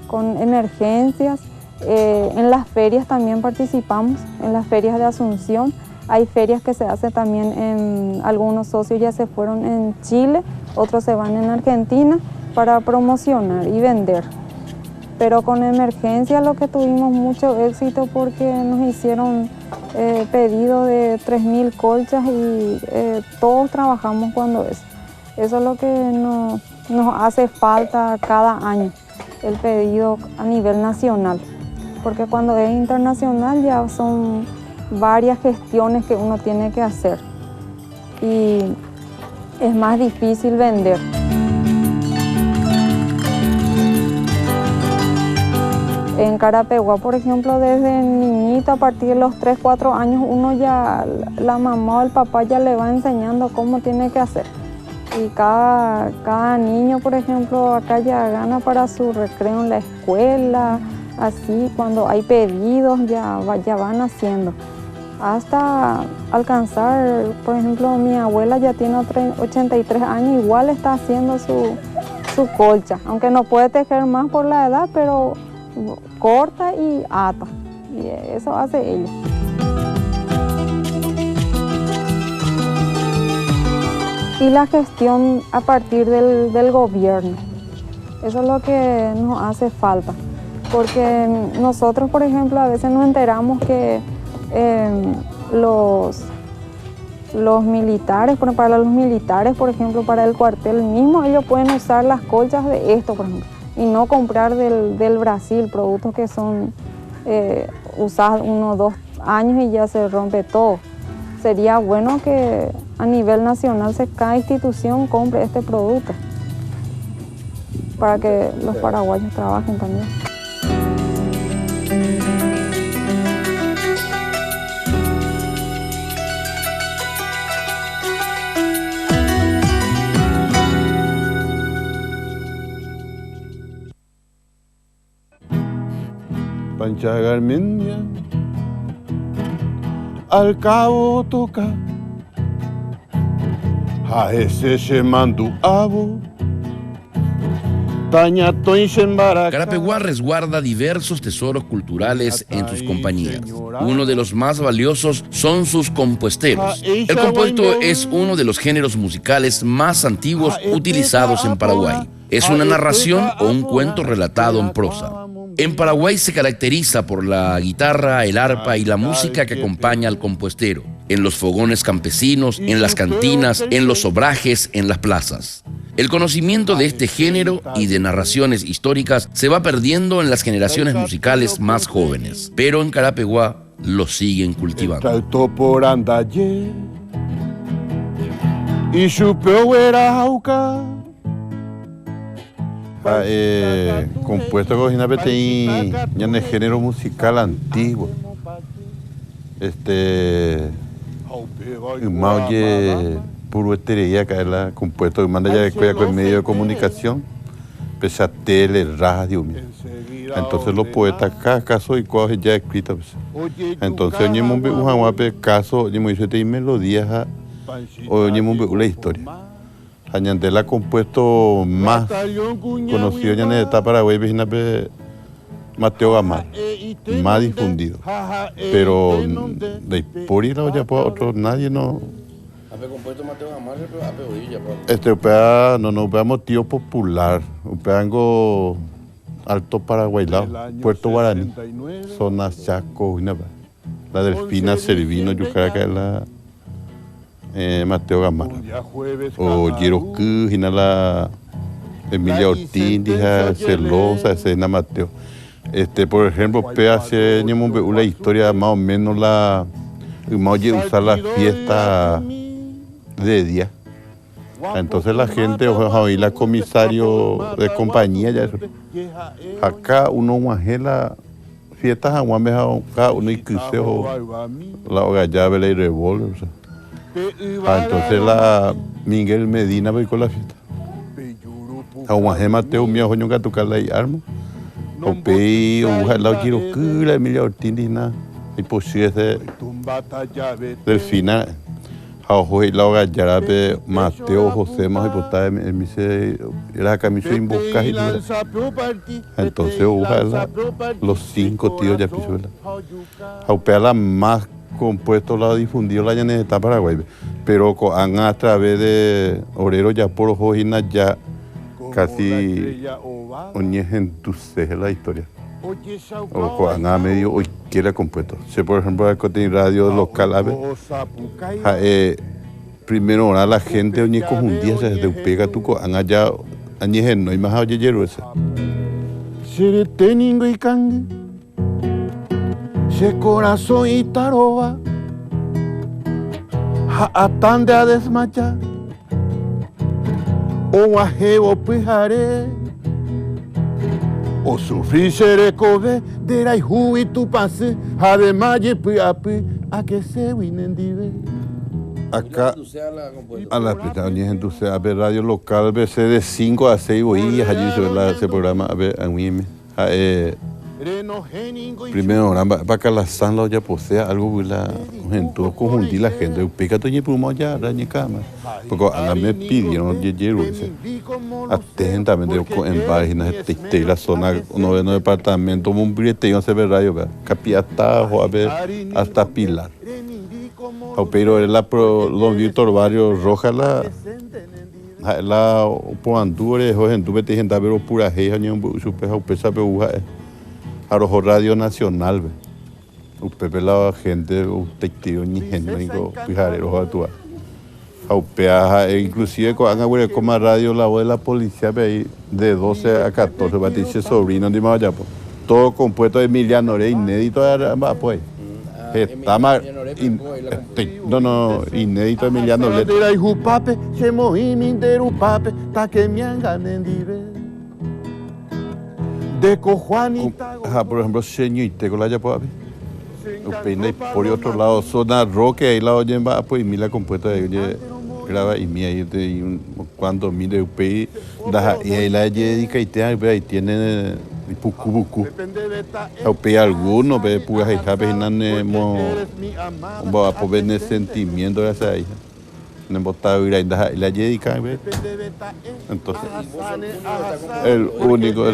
con emergencias, en las ferias también participamos, en las ferias de Asunción. Hay ferias que se hacen también en, algunos socios ya se fueron en Chile, otros se van en Argentina para promocionar y vender. Pero con emergencia lo que tuvimos mucho éxito porque nos hicieron pedido de 3.000 colchas y todos trabajamos cuando es. Eso es lo que nos hace falta cada año, el pedido a nivel nacional. Porque cuando es internacional ya son varias gestiones que uno tiene que hacer y es más difícil vender. En Carapeguá, por ejemplo, desde niñita, a partir de los 3, 4 años, uno ya, la mamá o el papá ya le va enseñando cómo tiene que hacer. Y cada niño, por ejemplo, acá ya gana para su recreo en la escuela, así, cuando hay pedidos ya van haciendo. Hasta alcanzar, por ejemplo, mi abuela ya tiene 83 años, igual está haciendo su colcha, aunque no puede tejer más por la edad, pero corta y ata, y eso hace ella. y la gestión a partir del gobierno. Eso es lo que nos hace falta, porque nosotros, por ejemplo, a veces nos enteramos que los militares, para los militares, por ejemplo, para el cuartel mismo, ellos pueden usar las colchas de esto, por ejemplo, y no comprar del Brasil, productos que son usados 1 o 2 años y ya se rompe todo. Sería bueno que a nivel nacional cada institución compre este producto para que los paraguayos trabajen también. Pancha Garmendia, al cabo toca, a ese se mandu abo, tañato y Shembaraca. Carapeguá resguarda diversos tesoros culturales en sus compañías. Uno de los más valiosos son sus compuesteros. El compuesto es uno de los géneros musicales más antiguos utilizados en Paraguay. Es una narración o un cuento relatado en prosa. En Paraguay se caracteriza por la guitarra, el arpa y la música que acompaña al compuestero. En los fogones campesinos, en las cantinas, en los obrajes, en las plazas. El conocimiento de este género y de narraciones históricas se va perdiendo en las generaciones musicales más jóvenes, pero en Carapeguá lo siguen cultivando. Saltó por Andaye y chupeo era jauca. Compuesto con una PTI ya en el género musical antiguo. Mauye puro estereía que la compuesto que manda ya después con medio de comunicación, pese a tele, radio. Entonces los poetas cada caso y cosas ya escritas. Entonces oye un jaguape caso, oye me dice melodías oye la historia. Añandela ha compuesto más conocido en la etapa Paraguay, Mateo Gamal, más difundido. Pero de por ir a otro nadie no. ¿Ha compuesto Mateo Gamal? No motivo popular, algo alto paraguaylao, Puerto Guaraní, zona Chaco, la Delfina Servino, Yucaraca, la Mateo Gamal, o Yeroku, la Emilia Ortiz, Celosa, escena Mateo. Por ejemplo, hace una historia más o menos la usar la fiesta de día. Entonces la gente, oye, la comisario de compañía, ya acá uno guajela fiestas cada uno y cruceo la hogallave y revólver. Entonces la Miguel Medina va con la fiesta. Aguajé Mateo mío joño que tocar la arma. O pei o la quiero que la Emilia Ortiz nada. Y pues si es del final. Hoy la hogallarape Mateo José más hipotada era camisa en busca y entonces ojalá los 5 tíos ya pisó la más compuesto la difundió la llaneta Paraguay, pero a través de Orero ya por Ojina ya casi oñejen tu la historia. O a medio hoy quiere compuesto. Si por ejemplo el radio local primero ahora la gente oñe confundía desde pega tu han allá añejen no hay más oyero esa. Si teningo y cangue se corazón y taroba atande a desmayar o ajebo pijaré o sufrir seré cobe de la y tu pase además a que se winen dive acá a la presentación entonces a ver radio local BC de 5 a 6 boillas allí se programa a ver a mí primero para que la sala ya posea algo la gente confundir la gente pica tu y pulmón ya rañe cama porque a me pidieron llero ese atentamente en páginas de la zona noveno departamento un brete y se ve radio capiata o a ver hasta Pilar pero era los Víctor Barrio Roja La por andure ho gente bete gente pero pura he año super pesa pe a rojo radio nacional. Upepe la gente detective ni gente go pijarero atua. Aupea inclusive cuando hago como radio la voz de la policía de 12 a 14 batiche sobrino de Maya. Todo compuesto de Emiliano Rey inédito pues. Está más inédito Emiliano Rey. De Jupape, se moimi de Jupape, ta que me ganen de Cojuanita. Por ejemplo, señor y te con la ya pues. Por otro lado, zona roque ahí la oyen va pues mila compuesta de graba y mía y cuando mire UPI y ahí la dedica y tiene buku UPI alguno ve pues ahí sabe no va a poder sentimiento de esa hija no botar y la dedica entonces el único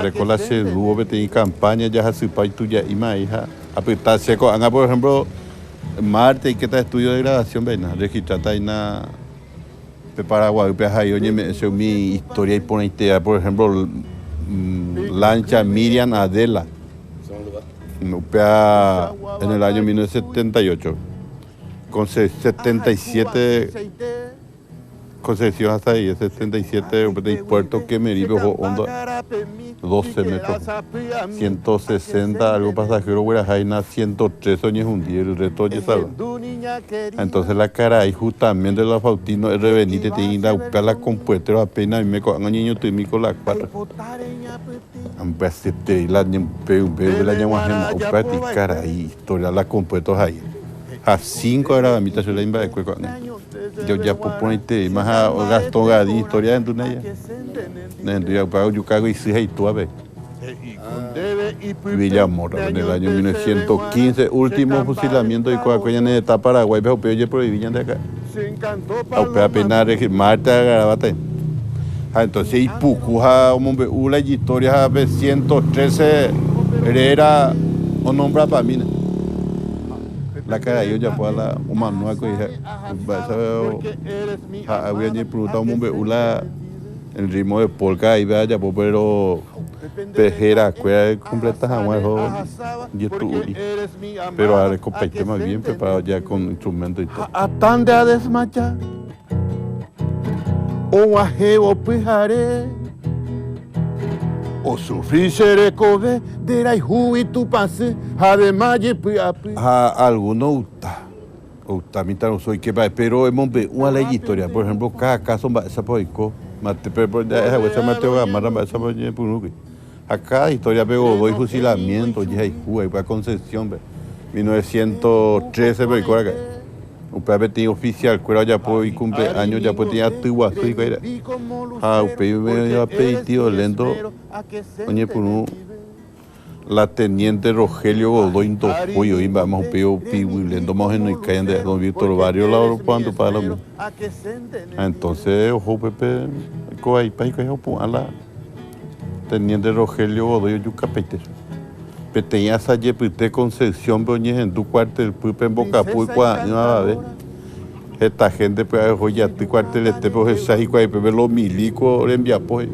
recuerda se luego vete en campaña ya hace pai tuya y más hija apretar seco anga por ejemplo Marte y que está estudio de grabación ven registrata ahí na Paraguay pues ahí oye me es mi historia y pone idea por ejemplo lancha Miriam Adela en el año 1978 con 77 concesión hasta ahí, 77 puerto que me vive hondo 12 metros, 160 algo pasajero, Guarajaina 103 oñes un día, el resto ya sabe. Entonces la cara y justamente la Faustino es revenite, tiene la compuesta, apenas y me cojan niño tumi con la cuatro. Ampasete la la llama cara y historia la compuestos ahí. A 5 era la mitad de la imba de cueco. Yo ya ponete más a gasto gadi historia en tu neya. Yo pago yo cago y si hay tú a ver. Villamora en el año 1915 último fusilamiento de Coacuña en etapa Paraguay, pero yo prohibían de acá. A apenas Marta Garabate. Entonces y pucuja la historia de 113 era o nombra para mí. La cara yo ya puedo la humana que había ni preguntado el ritmo de polka y vaya pero pejera cueva completa jamás pero ahora compete más bien preparado ya con instrumentos y todo. Atande a desmayar o ajeo pijaré o sufrir seré cobe de la y tu pase además algunos mitad no soy que pero hemos visto una ley historia por ejemplo cada caso va esa poico mate pero ya esa Mateo Gamarra va esa por acá historia pegó dos fusilamientos ya hay para Concepción 1913 pero acá un pedete oficial cuero ya puede cumple años ya puede tenía tuguazo y caer me ha pedido lento oye por la teniente Rogelio Godoy Topoyo y vamos a pedir lento más en el caen de don Víctor Barrio la cuando para lo entonces ojo Pepe coay pai que a la teniente Rogelio Godoy Yucapete Peteña salle pite Concepción boñes en tu cuartel pupe en Bocapuy no va a ver esta gente pues ya tu cuartel este pues esa y cuál pepe los milicos envía pues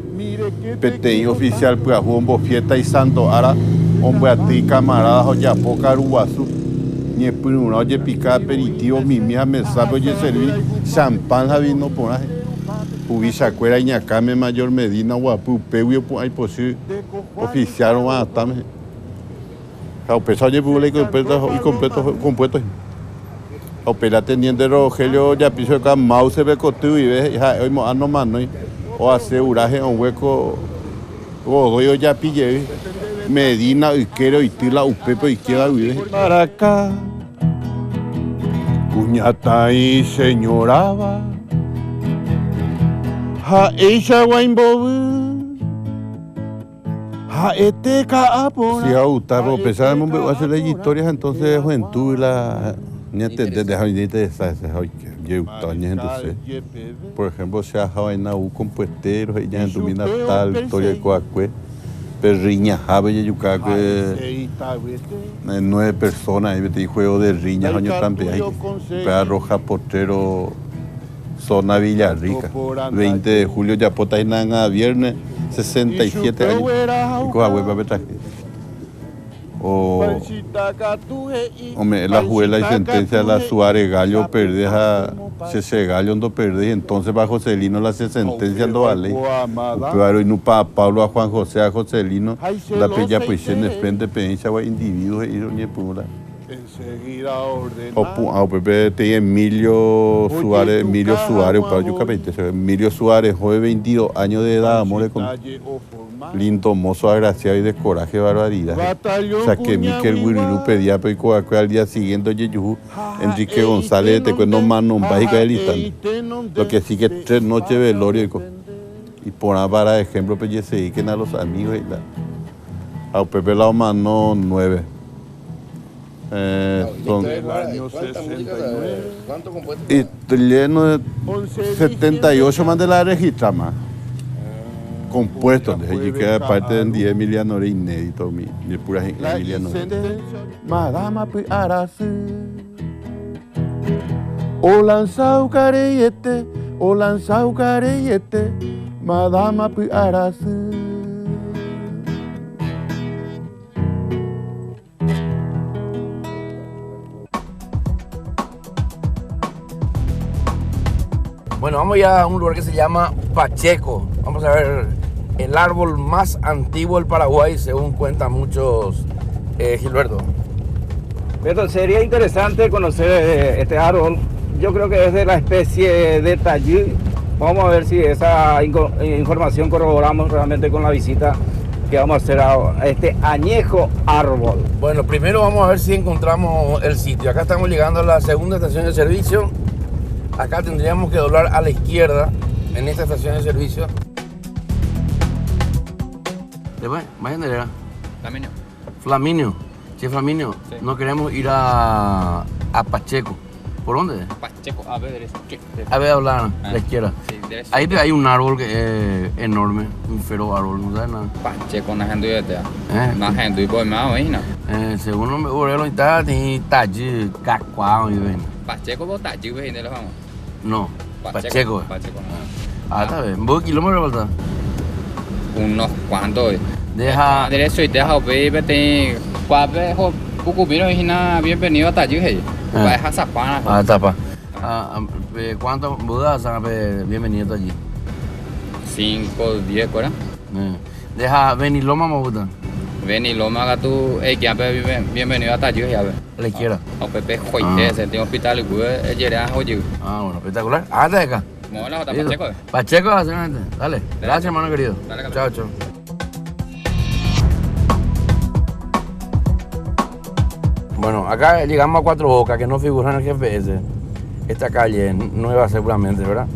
Peteña oficial pues a Jumbo fiesta y santo ahora hombre a ti camaradas ya poca ruazu ni primero oye pica aperitivo mi mía me sabe oye servir champán vino por ahí Ubisa cuera Iñacame Mayor Medina guapu pewio pues hay posible oficial o más también a pesar de público y compuestos opera teniente Rogelio ya piso acá mouse ve cotu y ve ya hoy no más no o aseguraje un hueco o yo ya pillé Medina y quiero y tila upepo y quiera vive para acá cuñata y señoraba ha ella waimbo si a gustar, pero pesar de hacer las historias, entonces juventud la ni te de esa por ejemplo, se ha dejado en Naú compuesteros, ella en tu mina tal, historia de Coacue, perriña, jave y yucaque, 9 personas, ahí te juego de riñas, año también, para roja portero, zona Villarrica. 20 de julio ya pota inanga viernes, 67 años. Y coja huepa petraje. Hombre, la juela y sentencia a la Suárez Gallo perde a Cese Gallo no perde, entonces para Joselino la se sentencia no vale. Pero y no para Pablo a Juan José a Joselino la pella pues se desprende peña a individuos y no pura. Enseguida ordenado. O Pepe te Emilio Suárez, para yo capite, Emilio Suárez, joven 22 años de edad, amor con lindo, mozo, agraciado y de coraje, barbaridad. O sea que Miquel Guirilu pedía, pero al día siguiente, Enrique González, te cuento más básico del instante. Lo que sí que 3 noches velorio y por para ejemplo, pues se dediquen a los amigos y la. A Pepe la mano 9. Son el año 69. ¿Cuánto compuesto? Y lleno de 78 más de la registra más. Compuestos, y queda parte de 10 Emiliano inédito, de pura Emiliano. Madama Piarasu. O lanzao careyete, Madama Piarasu. Bueno, vamos ya a un lugar que se llama Pacheco. Vamos a ver el árbol más antiguo del Paraguay, según cuentan muchos, Gilberto. Pero sería interesante conocer este árbol. Yo creo que es de la especie de tallí. Vamos a ver si esa información corroboramos realmente con la visita que vamos a hacer a este añejo árbol. Bueno, primero vamos a ver si encontramos el sitio. Acá estamos llegando a la segunda estación de servicio. Acá tendríamos que doblar a la izquierda en esta estación de servicio. Después, ¿más en era? Flaminio. Flaminio. Che, Flaminio, sí. No queremos ir a Pacheco. ¿Por dónde? Pacheco, a ver, derecho. A ver, hablar a la izquierda. Sí, derecho. Ahí hay un árbol que es enorme, un feroz árbol, no sabes nada. Pacheco, na gente de tea. Na gente, y pues más, ¿no? Según me ocurrió, está en Tallí, Cacuao y ven. Pacheco, vos Tallí, ven, de los vamos. No, Pacheco. Pacheco, no. Está bien. ¿Vos kilómetros falta? Unos cuantos. Deja. Derecho y deja, vete. Cuave, poco vino y nada, bienvenido a Tallí, hey. Deja zapana. Tapa. ¿Cuánto mudas bienvenido allí? 5, 10, ¿verdad? Deja Beniloma, me gusta. Beniloma, gato, que bienvenido a Tallí, ya ve. A la izquierda. A Pepe, joite, se tiene hospital y puede llegar a joye. Bueno, espectacular. Hasta de acá. Mola, Pacheco. Pacheco, dale. Gracias, hermano querido. Chao, chao. Bueno, acá llegamos a Cuatro Bocas, que no figura en el GPS. Esta calle es nueva seguramente, ¿verdad?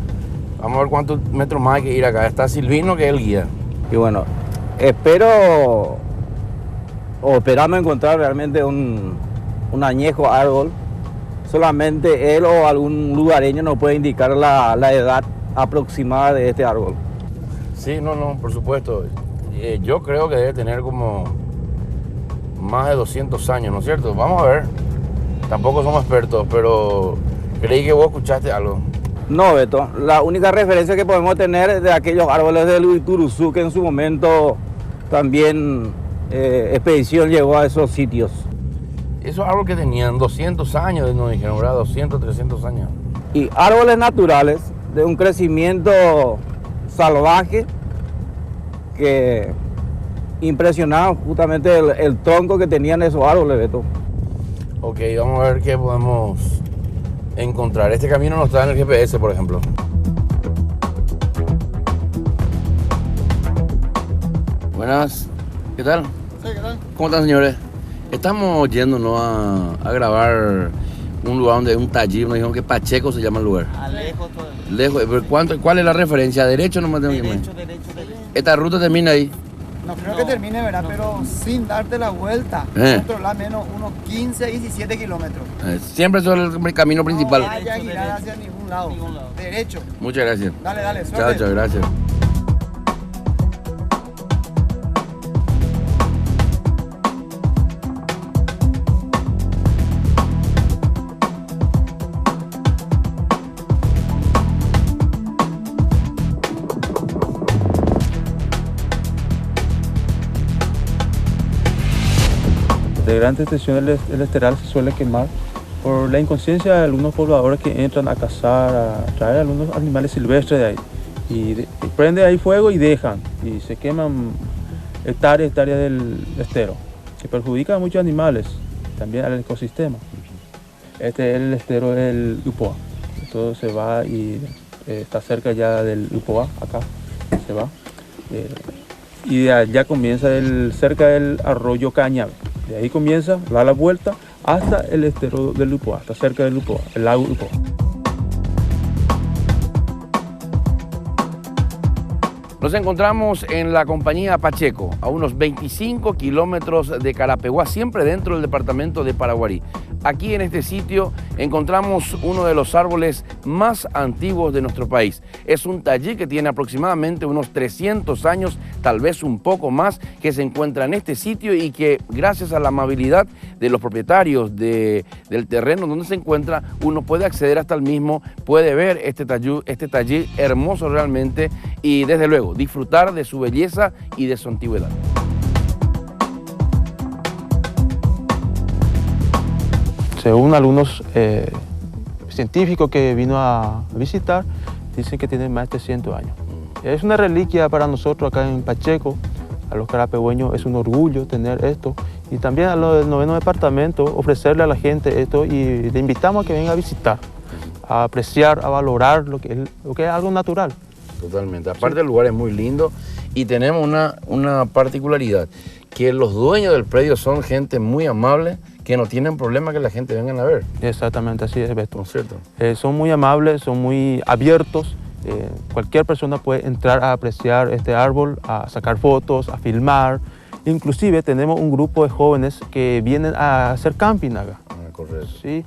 Vamos a ver cuántos metros más hay que ir acá. Está Silvino, que es el guía. Y bueno, esperamos encontrar realmente un añejo árbol. Solamente él o algún lugareño nos puede indicar la edad aproximada de este árbol. Sí, no, por supuesto. Yo creo que debe tener como más de 200 años, ¿no es cierto? Vamos a ver. Tampoco somos expertos, pero creí que vos escuchaste algo. No, Beto. La única referencia que podemos tener es de aquellos árboles del Ituruzú, que en su momento también Expedición llegó a esos sitios. Esos árboles que tenían 200 años, nos dijeron, ¿verdad? 200, 300 años. Y árboles naturales de un crecimiento salvaje que impresionaba justamente el tronco que tenían esos árboles, Beto. Ok, vamos a ver qué podemos encontrar. Este camino no está en el GPS, por ejemplo. Buenas, ¿qué tal? Sí, ¿qué tal? ¿Cómo están, señores? Estamos yéndonos a grabar un lugar donde hay un taller. Nos dijeron que Pacheco se llama el lugar. Lejos todo. Lejos, pero ¿cuál es la referencia? ¿Derecho nomás tengo que ir? Derecho. ¿Esta ruta termina ahí? No creo que termine, ¿verdad? Pero sin darte la vuelta, controlar menos unos 15, 17 kilómetros. Siempre es el camino principal. No vaya a girar hacia ningún lado. Derecho. Muchas gracias. Dale, suerte. Chao, gracias. de gran extensión el esteral se suele quemar por la inconsciencia de algunos pobladores que entran a cazar, a traer algunos animales silvestres de ahí. Y prende ahí fuego y dejan, y se queman hectáreas del estero, que perjudica a muchos animales, también al ecosistema. Este es el estero del Lupoa. Todo se va y está cerca ya del Lupoa, acá se va. Y de allá comienza cerca del arroyo Cañabe. De ahí comienza, da la vuelta hasta el estero del Lupoa, hasta cerca del Lupoa, el lago Lupoa. Nos encontramos en la compañía Pacheco, a unos 25 kilómetros de Carapeguá, siempre dentro del departamento de Paraguarí. Aquí en este sitio encontramos uno de los árboles más antiguos de nuestro país. Es un tallí que tiene aproximadamente unos 300 años, tal vez un poco más, que se encuentra en este sitio y que gracias a la amabilidad de los propietarios del terreno donde se encuentra, uno puede acceder hasta el mismo, puede ver este tallí hermoso realmente y desde luego disfrutar de su belleza y de su antigüedad. Según algunos científicos que vino a visitar, dicen que tiene más de 300 años. Es una reliquia para nosotros acá en Pacheco, a los carapegüeños es un orgullo tener esto. Y también a los del 9º departamento ofrecerle a la gente esto y le invitamos a que venga a visitar, a apreciar, a valorar lo que es algo natural. Totalmente. Aparte el lugar es muy lindo y tenemos una particularidad, que los dueños del predio son gente muy amable, que no tienen problema que la gente venga a ver. Exactamente, así es, Beto. ¿No es cierto? Son muy amables, son muy abiertos. Cualquier persona puede entrar a apreciar este árbol, a sacar fotos, a filmar. Inclusive tenemos un grupo de jóvenes que vienen a hacer camping acá. Correcto. ¿Sí?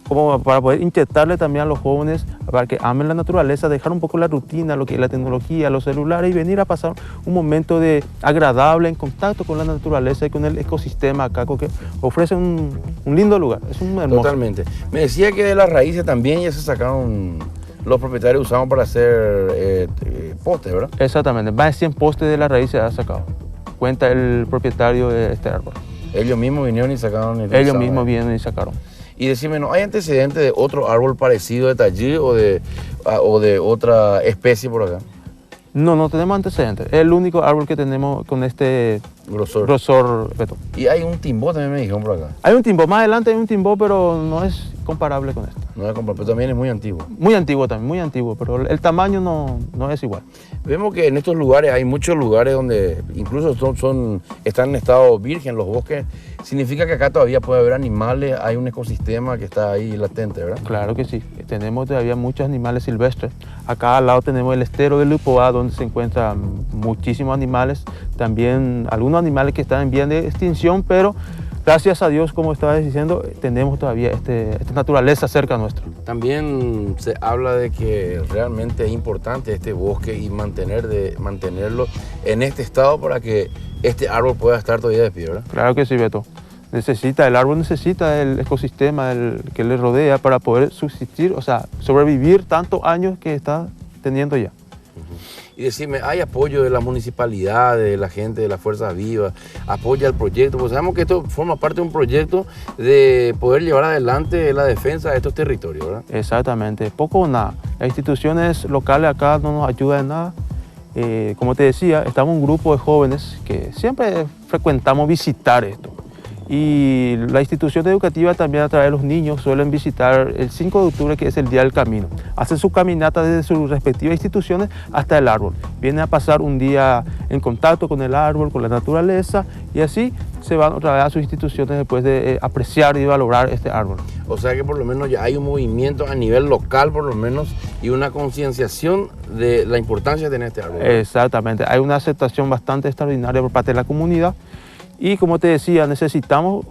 Como para poder inyectarle también a los jóvenes para que amen la naturaleza, dejar un poco la rutina, lo que es la tecnología, los celulares y venir a pasar un momento agradable en contacto con la naturaleza y con el ecosistema acá, que ofrece un lindo lugar, es un hermoso. Totalmente. Me decía que de las raíces también ya se sacaron, los propietarios usaban para hacer postes, ¿verdad? Exactamente, más de 100 postes de las raíces se ha sacado, cuenta el propietario de este árbol. Ellos mismos vinieron y sacaron. Ellos mismos vinieron y sacaron. Y decime, ¿no hay antecedentes de otro árbol parecido de tallí o de otra especie por acá? No tenemos antecedentes. Es el único árbol que tenemos con este grosor, Beto. Y hay un timbó también me dijeron por acá. Hay un timbó, más adelante hay un timbó, pero no es comparable con este. No es comparable, pero también es muy antiguo. Muy antiguo también, muy antiguo, pero el tamaño no es igual. Vemos que en estos lugares hay muchos lugares donde incluso están en estado virgen los bosques. Significa que acá todavía puede haber animales, hay un ecosistema que está ahí latente, ¿verdad? Claro que sí, tenemos todavía muchos animales silvestres. Acá al lado tenemos el estero del Lupoa, donde se encuentran muchísimos animales, también algunos animales que están en vía de extinción, pero gracias a Dios, como estabas diciendo, tenemos todavía esta naturaleza cerca nuestra. También se habla de que realmente es importante este bosque y mantenerlo en este estado para que este árbol pueda estar todavía de pie, ¿verdad? Claro que sí, Beto. El árbol necesita el ecosistema que le rodea para poder subsistir, o sea, sobrevivir tantos años que está teniendo ya. Y decime, ¿hay apoyo de la municipalidad, de la gente, de las fuerzas vivas? ¿Apoya el proyecto? Pues sabemos que esto forma parte de un proyecto de poder llevar adelante la defensa de estos territorios, ¿verdad? Exactamente, poco o nada. Las instituciones locales acá no nos ayudan en nada. Como te decía, estamos un grupo de jóvenes que siempre frecuentamos visitar esto. Y la institución educativa también a través de los niños suelen visitar el 5 de octubre, que es el Día del Camino. Hacen su caminata desde sus respectivas instituciones hasta el árbol. Vienen a pasar un día en contacto con el árbol, con la naturaleza, y así se van otra vez a sus instituciones después de apreciar y valorar este árbol. O sea que por lo menos ya hay un movimiento a nivel local por lo menos y una concienciación de la importancia de tener este árbol. Exactamente, hay una aceptación bastante extraordinaria por parte de la comunidad. Y como te decía, necesitamos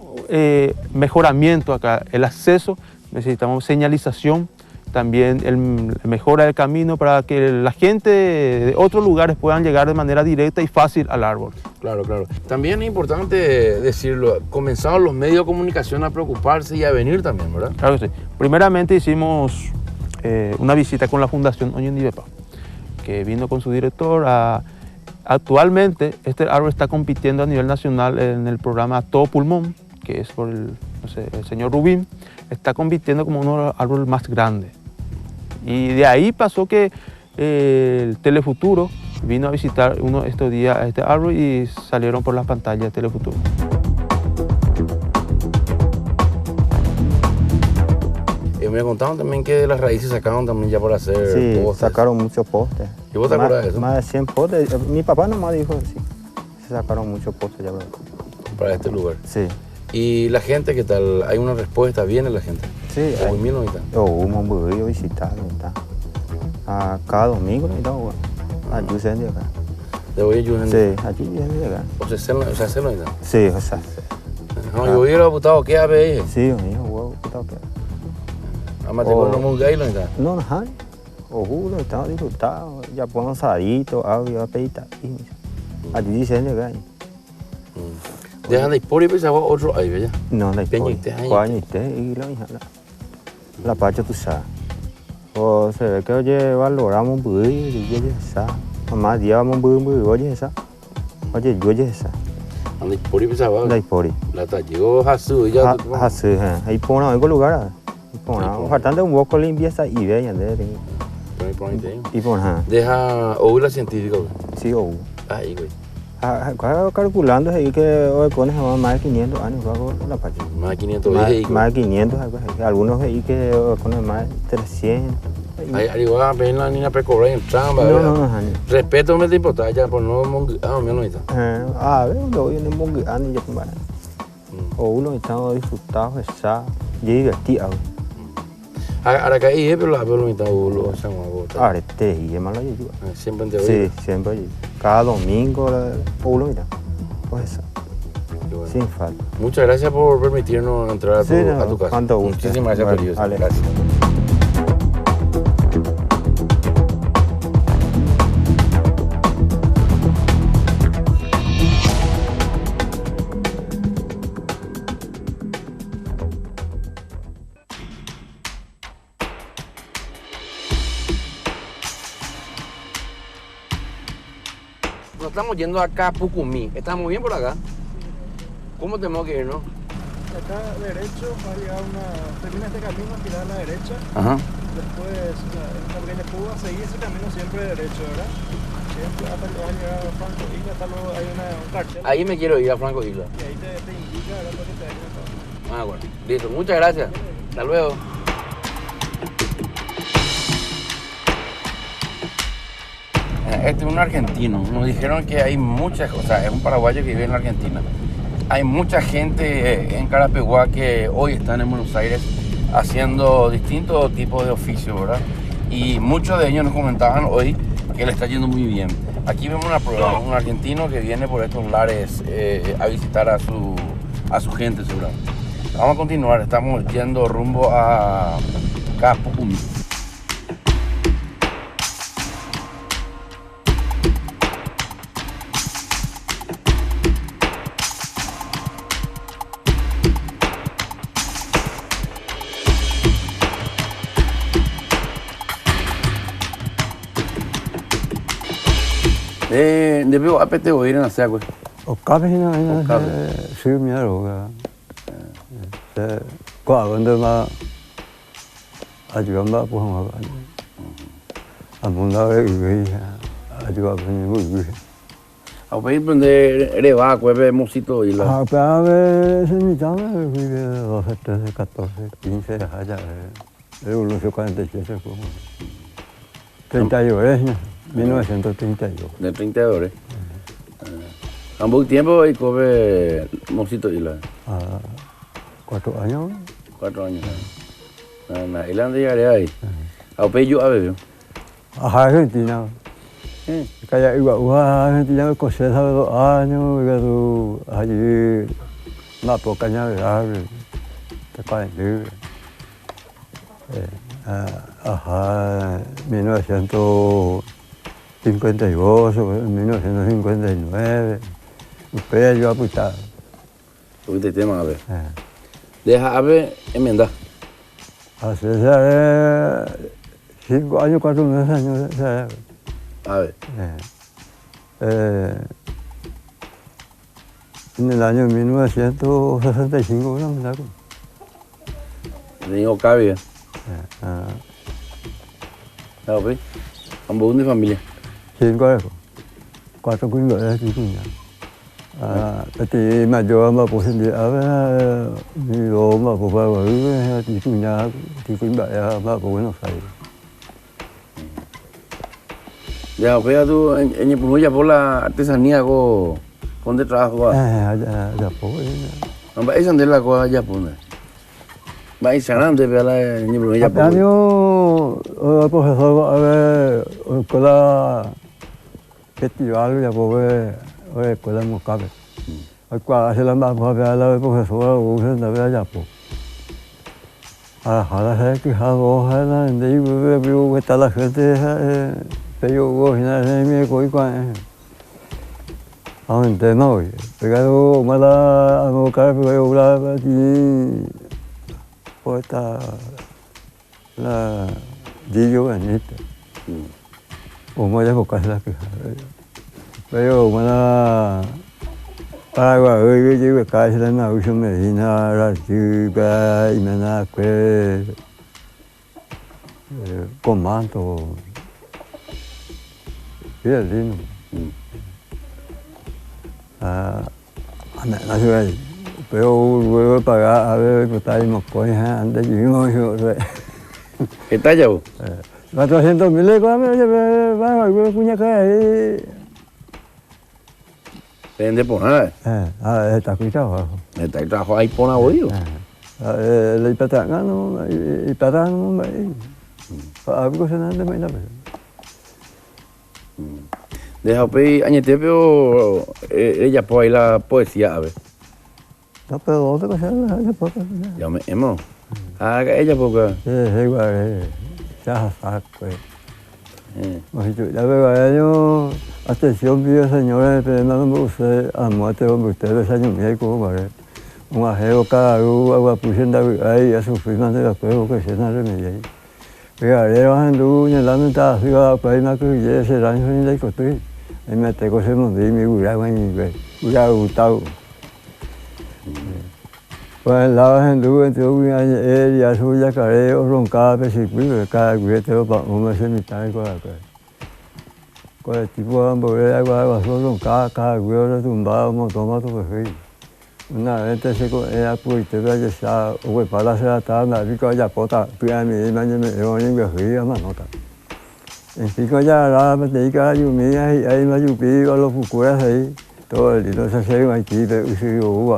mejoramiento acá, el acceso, necesitamos señalización, también mejora del camino para que la gente de otros lugares puedan llegar de manera directa y fácil al árbol. Claro, claro. También es importante decirlo, comenzaron los medios de comunicación a preocuparse y a venir también, ¿verdad? Claro que sí. Primeramente hicimos una visita con la Fundación Oñendivepa, que vino con su director Actualmente, este árbol está compitiendo a nivel nacional en el programa Todo Pulmón, que es por el, no sé, el señor Rubín, está convirtiendo como uno de los árboles más grandes. Y de ahí pasó que el Telefuturo vino a visitar uno de estos días a este árbol y salieron por las pantallas de Telefuturo. Me contaron también que de las raíces sacaron también ya por hacer Sí, postes. sacaron muchos postes. ¿Y vos te acuerdas de eso? Más de 100 postes. Mi papá nomás dijo sí. Se sacaron muchos postes ya. Para este lugar. Sí. ¿Y la gente qué tal? ¿Hay una respuesta? ¿Viene la gente? Sí. Muy bien ahorita. Un buen visitar ahorita. Cada domingo ahorita, allí se de acá. ¿De hoy ayudan? Sí, allí de acá. ¿O se hace ahorita? Sí, o sea. No, yo hubiera votado ¿qué ave? Sí, yo hubiera votado ¿qué? Amate con los mungaí ahorita. No, no, juro, estamos disfrutados. Ya ponemos asadito, había pedita. Allí dice de acá. Dejan de Ipori, pues otro ahí, ¿verdad? No, la Peña Ipori. Cuañite y la hija. La pacha tu sa. O se ve que oye valoramos bui y oye esa. Mamá llevamos bui oye esa. Oye yo oye esa. Anda Ipori, pues abajo. La Ipori. La talló Hasu ya. Hasu, ahí pone algo lugar. Pone, faltando un poco limpieza y ve yande. Y pone. Deja o la científica. Sí, o. Ahí, güey. Calculando ahí que hoy pones más de 500 años la pacha. Más de 500 más de 500, algunos ahí que ponen más de 300. Ahí va a ver la niña precobrar en tramba. No. Respeto me te importa ya por no monguear, mi ahorita. A ver, uno viene monguear y ya para. O uno está disfrutado, esa, y divertido. Ahora que ahí, pero la veo lo mitad lo hacemos agora. Ahora te y malo yo. Siempre te Sí, siempre. Cada domingo lo mira. Pues eso. Bueno. Sin falta. Muchas gracias por permitirnos entrar a tu casa. Cuánto gusto. Muchísimas gracias, Periodista. Vale. Gracias. Nos estamos yendo acá a Pucumí. ¿Estamos bien por acá? ¿Cómo tenemos que ir, no? Acá derecho va a llegar termina este camino, girar a la derecha. Ajá. Después, una pequeña curva, seguir ese camino siempre derecho, ¿verdad? Siempre hasta que vas a llegar a Franco Isla, hasta luego hay un cartel. Ahí me quiero ir a Franco Isla. Y ahí te indica, ¿verdad? Lo que te hay. Bueno. Listo. Muchas gracias. Hasta luego. Este es un argentino. Nos dijeron que hay muchas cosas. Es un paraguayo que vive en la Argentina. Hay mucha gente en Carapeguá que hoy están en Buenos Aires haciendo distintos tipos de oficios, ¿verdad? Y muchos de ellos nos comentaban hoy que le está yendo muy bien. Aquí vemos una prueba, un argentino que viene por estos lares a visitar a su gente, seguramente. Vamos a continuar, estamos yendo rumbo a Pucumí. De veo apete o ir en la agua. O cabe en la sí miedo. Qua vấn mà ayuda pues a mundo de ayuda muy a ver donde reba cueve mosito y la a ver se me llama vive 12 13 14 15 allá es uno se 47 como 38 1932 de 32 a un tiempo y cueve mosito y la 4 años. 4 años. Na Irlanda llegaré ahí. A Peyo a ver. A Argentina. Kayak iba Argentina cosas hace 2 años, pero allí una poca llave te caen libre. 1958, 1959. Usted yo apuntado. Este tema a ver. Deja a ver enmienda. Hace 5 años, 4 meses. A ver. En el año 1965 no me saco. Tenía Ocavia. Sao vậy? Ông bốn với familia. Chín có 4 quynh vợ thì cũng thì mà cho mà bố sinh đi ở đi đồ mà bố vào ở thì cũng nhà thì quynh vợ mà bố nó phải. Ya, pero tú en Puno ya por la artesanía con de trabajo. Ya por. Ông bảy sang de la cosa ya por. Bảy sang de la en Puno ya por. Año profesor con la festival ya por escuela Mocabe. Qua se la más por la profesora usa de ya por. Ahora es que ahora en de veo está la gente pero vos no me coi quan ahora no pero mala no cae pero la poeta la digo anita o me dejo casar que pero mala para ơi cái cái là nào xong rồi na ra chứ ba imana que comando rất là lindo. Nó rồi, pero pagar a ver que está một coi ha, anh đã chuyển ngôi rồi. ¿Qué tal yo? 400.000 con va a cuña que Vende por nada. Está cuidado. Está el trabajo ahí por abajo. La ipatanga no, ipatanga no, algo se nada me da. Deja pe añete pero ella por ahí la poesía a ver. No, pero otra cosa ella por. Ya me hemos. Ella porque igual ya saco. Ya veo yo atención bien señores, pero no me gusta a muerte como ustedes años mío como vale. Un ajeo cada agua pusiendo ahí a sufrir más de la prueba que se nada me ahí. Pero ahora ando en la mitad ciudad para irme a que ya se dan sin de coste. Y me tengo que montar mi gurá en mi gurá gustado. Pues la ando entre un año él ya suya careo roncaba pero cada gurá te lo para un mes en mitad con la con el tipo de hamburguesa agua solo cada gurá tumbado un tomato pues una vez se era pues te vaya ya o para la tarde vi que ya pota pues a mí me dio ni me ría más nota en pico ya la me que yo me ahí me yo pido los fucuras ahí todo el día se hace aquí de uso uva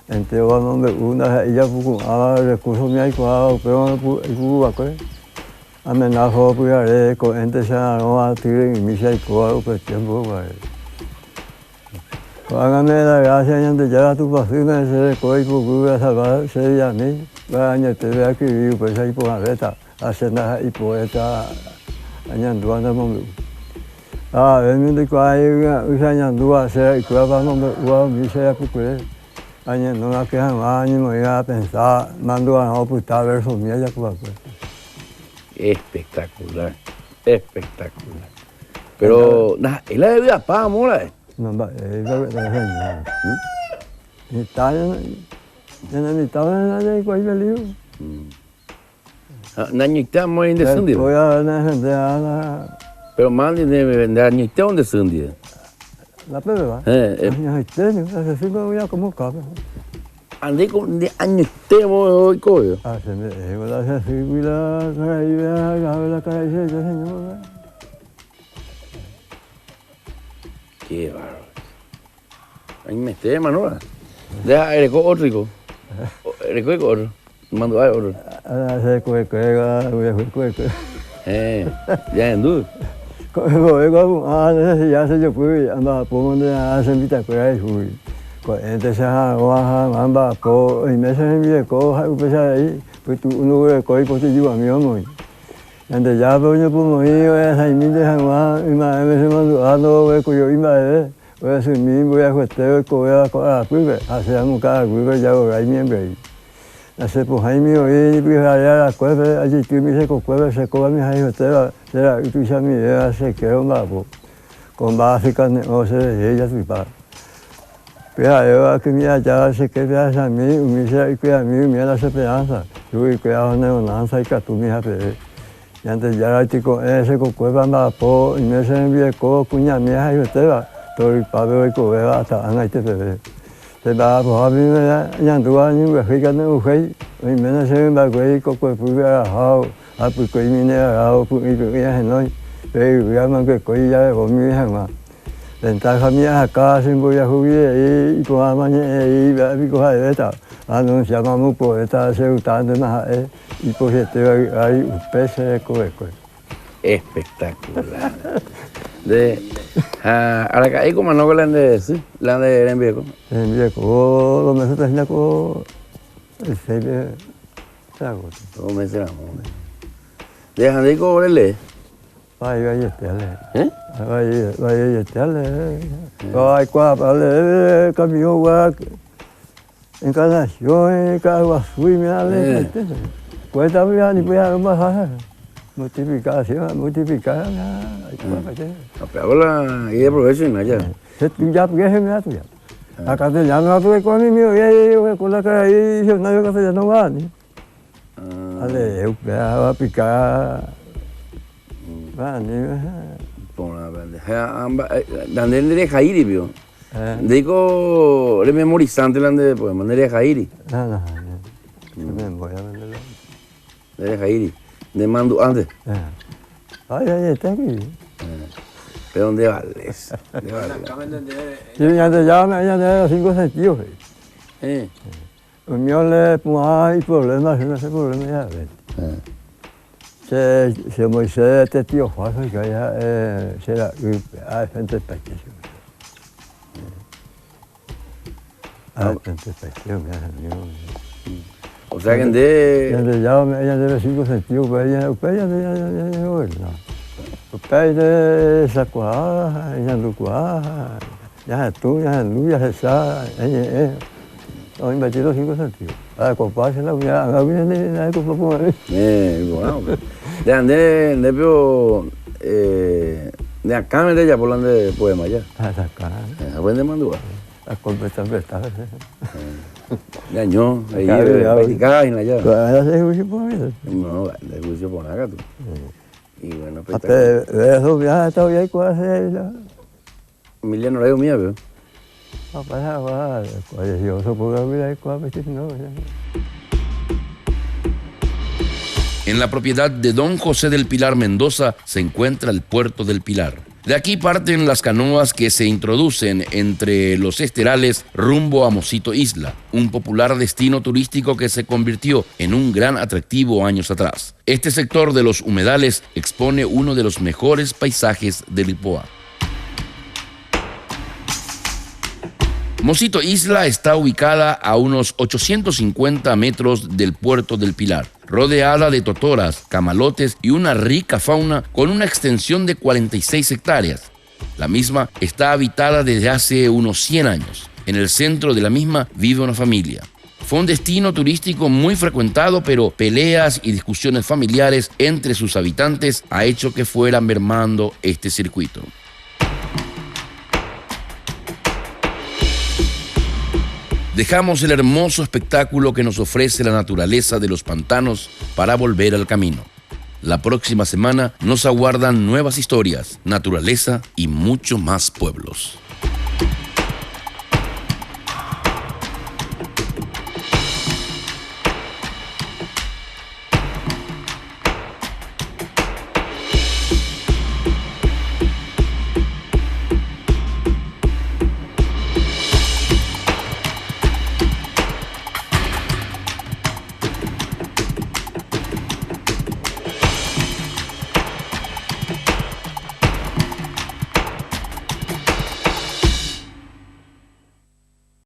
entre una ella fucu recursos me hay cuando pero uva que amenazo pues a con gente ya no a tirar y me sai cuando pues tiempo hágame la gracia antes ya tu vacuna se coi por salvar se a mí va año te vea que vivo pues ahí por la reta haciendo y poeta añando andamos en mi cuadro usando hacer y cuando vamos mi sea porque añando no que año me iba a pensar mando a no putar versos mías ya pues espectacular espectacular pero nada él la vida pa amor no va la ni está en mi tabla de cuál me Nañita muy indecente. Voy a la pero mal de vender nañita donde se hundía. La prueba. Nañita, hace 5 días como cabe. Andé con de nañita hoy coyo. Se me voy a hacer la cara de señor. Qué bárbaro. Ahí me esté, Manuela. Deja, eres otro. Eres otro. Mando a otro. Ya en duda. Ya se yo fui, anda por donde hacen vita que hay fui. Entonces baja, anda por y me se envía coja y pues ahí, pues tú uno ve coi por ti yo a mi amor. Entonces ya por yo por mí, esa y mi dejan más y más me se mandó a no ver que yo iba voy a hacer mi voy a jugar voy a cuive, hacemos cada cuive ya voy ahí miembro. Hace pues ahí mío y pues allá la cueve, allí tú me se cueve se come mi ahí usted será y tú ya mi idea se quedó más con base carne o se ella tu pa. Pero que mira, ya se queda a mí, humilla y cuida a mí, mira la esperanza. Yo y cuida a neonanza y que tú me haces. Y antes ya la chico, ese cueva me apo, y me se envía con cuña mía y usted va. Todo el pablo y cueva hasta ana y te bebe. Se va a mí, ya tú a ni me fica no fue, y me se me va a cuidar con cueva a hao, a pues que me ne a hao, pues y ya no. Pero ya me que cuida de mi hija. Ventaja mía acá sin voy a jugar y con la mañana y va a coger esta. Anunciamos poeta se gustando más y pues hay un pez de coeco. Espectacular. Ahora que hay como no que la de envío. Envío, los meses están con el 6 de agosto. Los meses la moda. Dejan de cobrarle. Vaya, Ay, cuál, camión, encarnación, caguazú, mira, cuesta mira, ni puede más multiplicación, multiplicar, y de provecho en allá. Ya, porque es mira tuya. Acá te llamo a tu economía, y con la cara ahí, yo no veo que se no va, ni. Ale, va a picar. Va, ni. Dande de Jairi, vio. Digo, le memorizante de poema, de Jairi. No. Memoria, de Jairi. De Mandu antes. Ay, está aquí. ¿Pero dónde vales? Sí, ya te llama, ya te 5 sentidos. Un mío le hay problemas, no sé problemas ya ves. Se Moisés este tío falso que allá será gente pequeña. Gente pequeña, o sea que ella debe 5 sentidos, pero ella de esa cuaja, ella no cuaja, ya tú, ya se sabe, no, invertido 5 sentidos. A comparse la unidad, a mí no hay como poner. Bueno. De ande, pero de acá me de ya por de poema ya. Acá. Aprende mandúa. A completar verdad. De año, ahí practicaba en allá. ¿Ya se juicio por mí? No, de juicio por acá tú. Y bueno, eso ya está bien cuál es la. Emiliano la mía, veo. No pasa nada, colegioso por la vida y cuál no. En la propiedad de don José del Pilar Mendoza se encuentra el puerto del Pilar. De aquí parten las canoas que se introducen entre los esterales rumbo a Mosito Isla, un popular destino turístico que se convirtió en un gran atractivo años atrás. Este sector de los humedales expone uno de los mejores paisajes de Lipoa. Mosito Isla está ubicada a unos 850 metros del puerto del Pilar, rodeada de totoras, camalotes y una rica fauna con una extensión de 46 hectáreas. La misma está habitada desde hace unos 100 años. En el centro de la misma vive una familia. Fue un destino turístico muy frecuentado, pero peleas y discusiones familiares entre sus habitantes ha hecho que fuera mermando este circuito. Dejamos el hermoso espectáculo que nos ofrece la naturaleza de los pantanos para volver al camino. La próxima semana nos aguardan nuevas historias, naturaleza y mucho más pueblos.